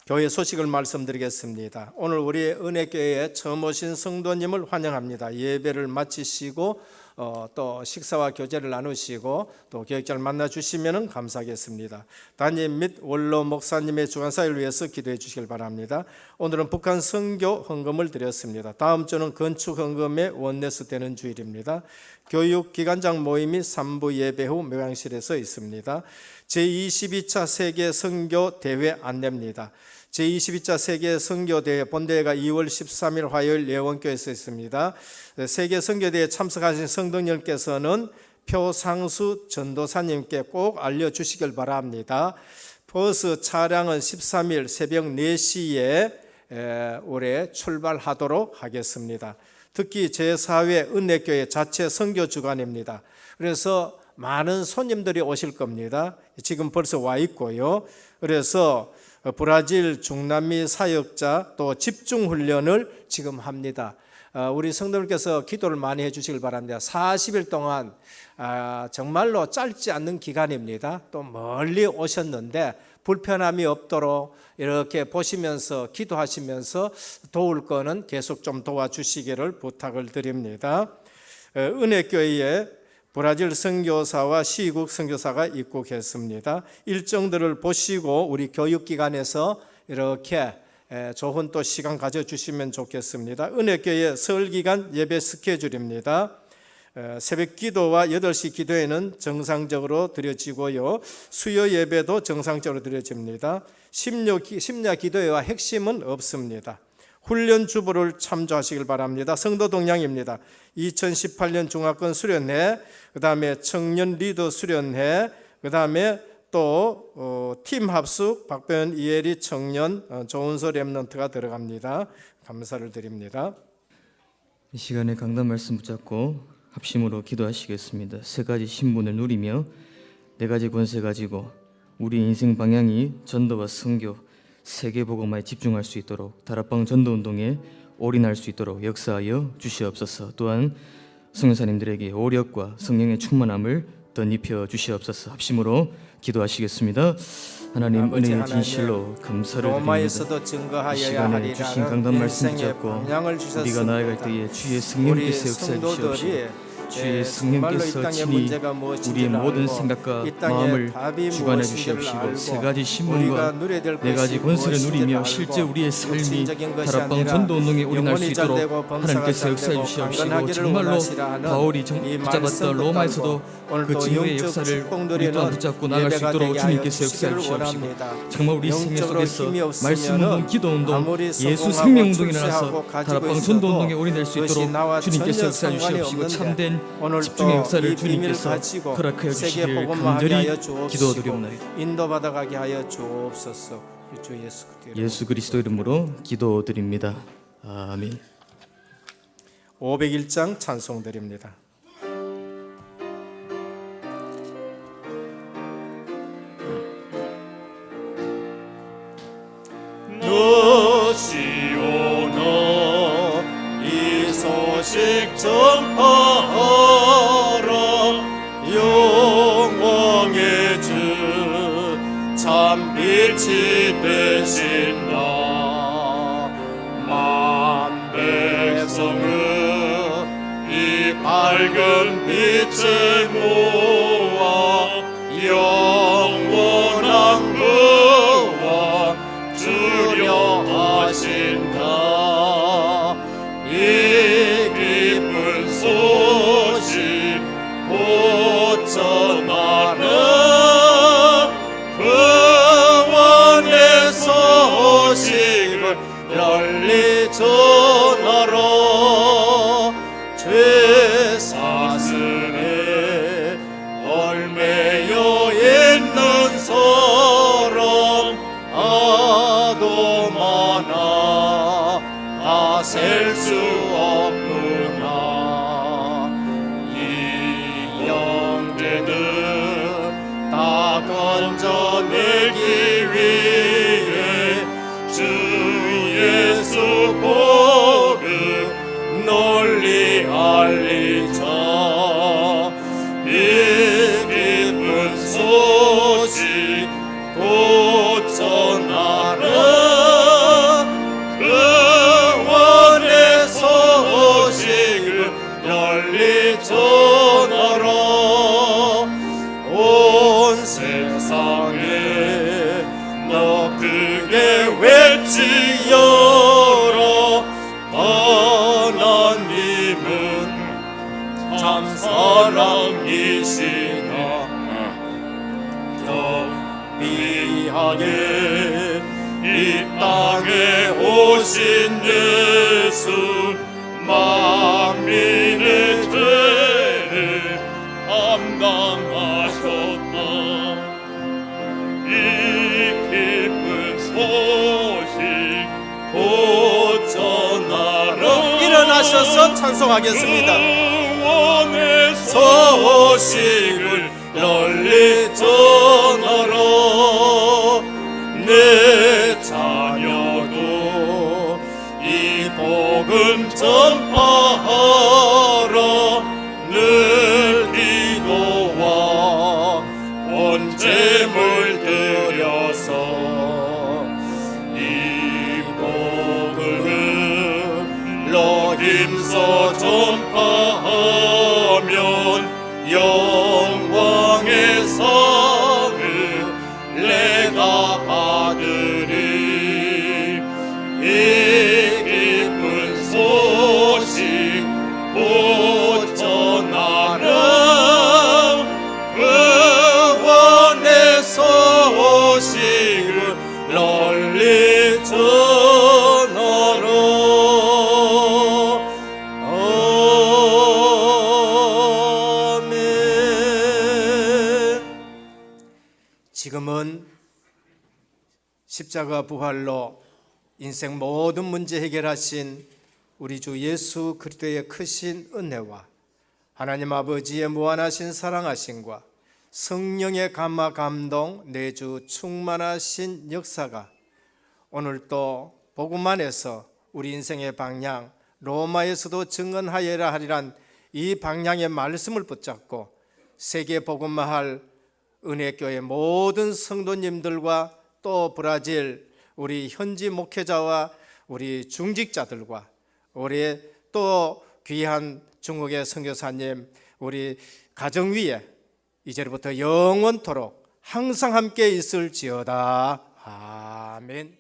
교회 소식을 말씀드리겠습니다. 오늘 우리 은혜교회에 처음 오신 성도님을 환영합니다. 예배를 마치시고 또 식사와 교제를 나누시고 또 교육자를 만나주시면 감사하겠습니다. 담임 및 원로 목사님의 주간사역을 위해서 기도해 주시길 바랍니다. 오늘은 북한 선교 헌금을 드렸습니다. 다음 주는 건축 헌금의 원내스 되는 주일입니다. 교육기관장 모임이 3부 예배 후 묘양실에서 있습니다. 제22차 세계 선교 대회 안내입니다. 제22차 세계 선교대회 본대회가 2월 13일 화요일 예원교회에서 있습니다. 세계 선교대회에 참석하신 성도님께서는 표상수 전도사님께 꼭 알려주시길 바랍니다. 버스 차량은 13일 새벽 4시에 올해 출발하도록 하겠습니다. 특히 제4회 은혜교회 자체 선교 주간입니다. 그래서 많은 손님들이 오실 겁니다. 지금 벌써 와 있고요. 그래서 브라질 중남미 사역자 또 집중훈련을 지금 합니다. 우리 성도님께서 기도를 많이 해주시길 바랍니다. 40일 동안 정말로 짧지 않는 기간입니다. 또 멀리 오셨는데 불편함이 없도록 이렇게 보시면서 기도하시면서 도울 거는 계속 좀 도와주시기를 부탁을 드립니다. 은혜교회에 브라질 선교사와 시국 선교사가 입국했습니다. 일정들을 보시고 우리 교육기관에서 이렇게 좋은 또 시간 가져주시면 좋겠습니다. 은혜교회 설기간 예배 스케줄입니다. 새벽 기도와 8시 기도회는 정상적으로 드려지고요. 수요 예배도 정상적으로 드려집니다. 심야 기도회와 핵심은 없습니다. 훈련 주보를 참조하시길 바랍니다. 성도 동향입니다. 2018년 중화권 수련회, 그 다음에 청년 리더 수련회, 그 다음에 또 팀 합숙, 박배현 이혜리 청년 조은서 렘넌트가 들어갑니다. 감사를 드립니다. 이 시간에 강단 말씀 붙잡고 합심으로 기도하시겠습니다. 세 가지 신분을 누리며 네 가지 권세 가지고 우리 인생 방향이 전도와 선교, 세계복음화에 집중할 수 있도록 다락방 전도운동에 올인할 수 있도록 역사하여 주시옵소서. 또한 성교사님들에게 오력과 성령의 충만함을 덧입혀 주시옵소서. 합심으로 기도하시겠습니다. 하나님 아버지 은혜의 하나님, 진실로 감사를 드립니다. 로마에서도 이 증거하여야 시간에 주신 하리라는 강단 말씀 인생의 붙잡고 방향을 우리가 주셨습니다. 나아갈 때에 주의 우리 성령께서 역사해 주시옵시고 성도들이 주의 정말로 이 성령께서 땅의 친히 문제가 무엇인지를 우리의 모든 알고 생각과 이 땅의 마음을 답이 주관해 무엇인지를 주시옵시고 알고 세 가지 우리가 신문과 누려야 될 네 가지 것이 권세를 무엇인지를 누리며 알고 실제 우리의 삶이 육신적인 것이 다락방 아니라 전도 운동에 올인할 수 영혼이 있도록 잘되고 범사가 하나님께서 역사해 잘되고 주시옵시고 강건하기를 정말로 원하시라 하는 바울이 이 붙잡았던 말씀 로마에서도 오늘 그 또 증거의 영적 역사를 축복 우리 누리는 또한 붙잡고 나갈 수 예배가 있도록 되게 하여 주님께서 역사해 주시기를 주시옵시고 원합니다. 정말 우리 생애 영적으로 속에서 힘이 말씀 없으면은 운동, 기도 운동, 아무리 예수 성공하고 생명 운동이 출세하고 일어나서 가지고 다락방 있어도 전도 운동에 올인될 수 그것이 있도록 나와 주님께서 전혀 역사해 상관이 주시옵시고 없는데 참된 오늘 집중의 또 역사를 이 비밀을 주님께서 가지고 허락하여 세계 주시길 복음화하게 간절히 하여 주옵시고 기도드리옵나이다. 인도받아가게 하여 주옵소서. 주 예수 그리스도 이름으로. 예수 그리스도 이름으로 기도드립니다. 아멘. 501장 찬송드립니다. 시오너 이 소식 전파하라 영광의 주 참 빛이 되신 나 만 백성은 이 밝은 빛을 모아 영원한 구원 주려 하신다. 이 기쁜 소식 곧 전하라. 구원의 소식을 널리 전하라. 죄 사슬에 얽매여 있는 사람 아도 많아 다 셀 수 없구나. 이 영재들 다 건져내기 위해 주 예수 복음 널리 알리자. 이 기쁜 소식 곧 전하라. 구원의 소식을 널리 전하라. 온 세상에 너 크게 외치여라. 하나님은 참 사랑이시나. 경비하게 이 땅에 오신 예수 만민의 죄를 감당하셨다. 이 기쁜 소식 곧 전하라. 일어나셔서 찬송하겠습니다. 구원의 소식을 널리 전하라. 내 자녀도 이 복음 전파하라. 늘 기도와 온 재물 들여서 이 복음을 너 힘써 전파하면 영광의 상을 내가 받으리. 이 기쁜 소식 곧 전하라. 구원의 소식을 널리 전하라. 지금은 십자가 부활로 인생 모든 문제 해결하신 우리 주 예수 그리스도의 크신 은혜와 하나님 아버지의 무한하신 사랑하심과 성령의 감화 감동 내주 충만하신 역사가 오늘 또 복음 안에서 우리 인생의 방향 로마에서도 증언하여라 하리란 이 방향의 말씀을 붙잡고 세계 복음화할 은혜교회 모든 성도님들과 또 브라질 우리 현지 목회자와 우리 중직자들과 우리 또 귀한 중국의 선교사님 우리 가정 위에 이제부터 영원토록 항상 함께 있을지어다. 아멘.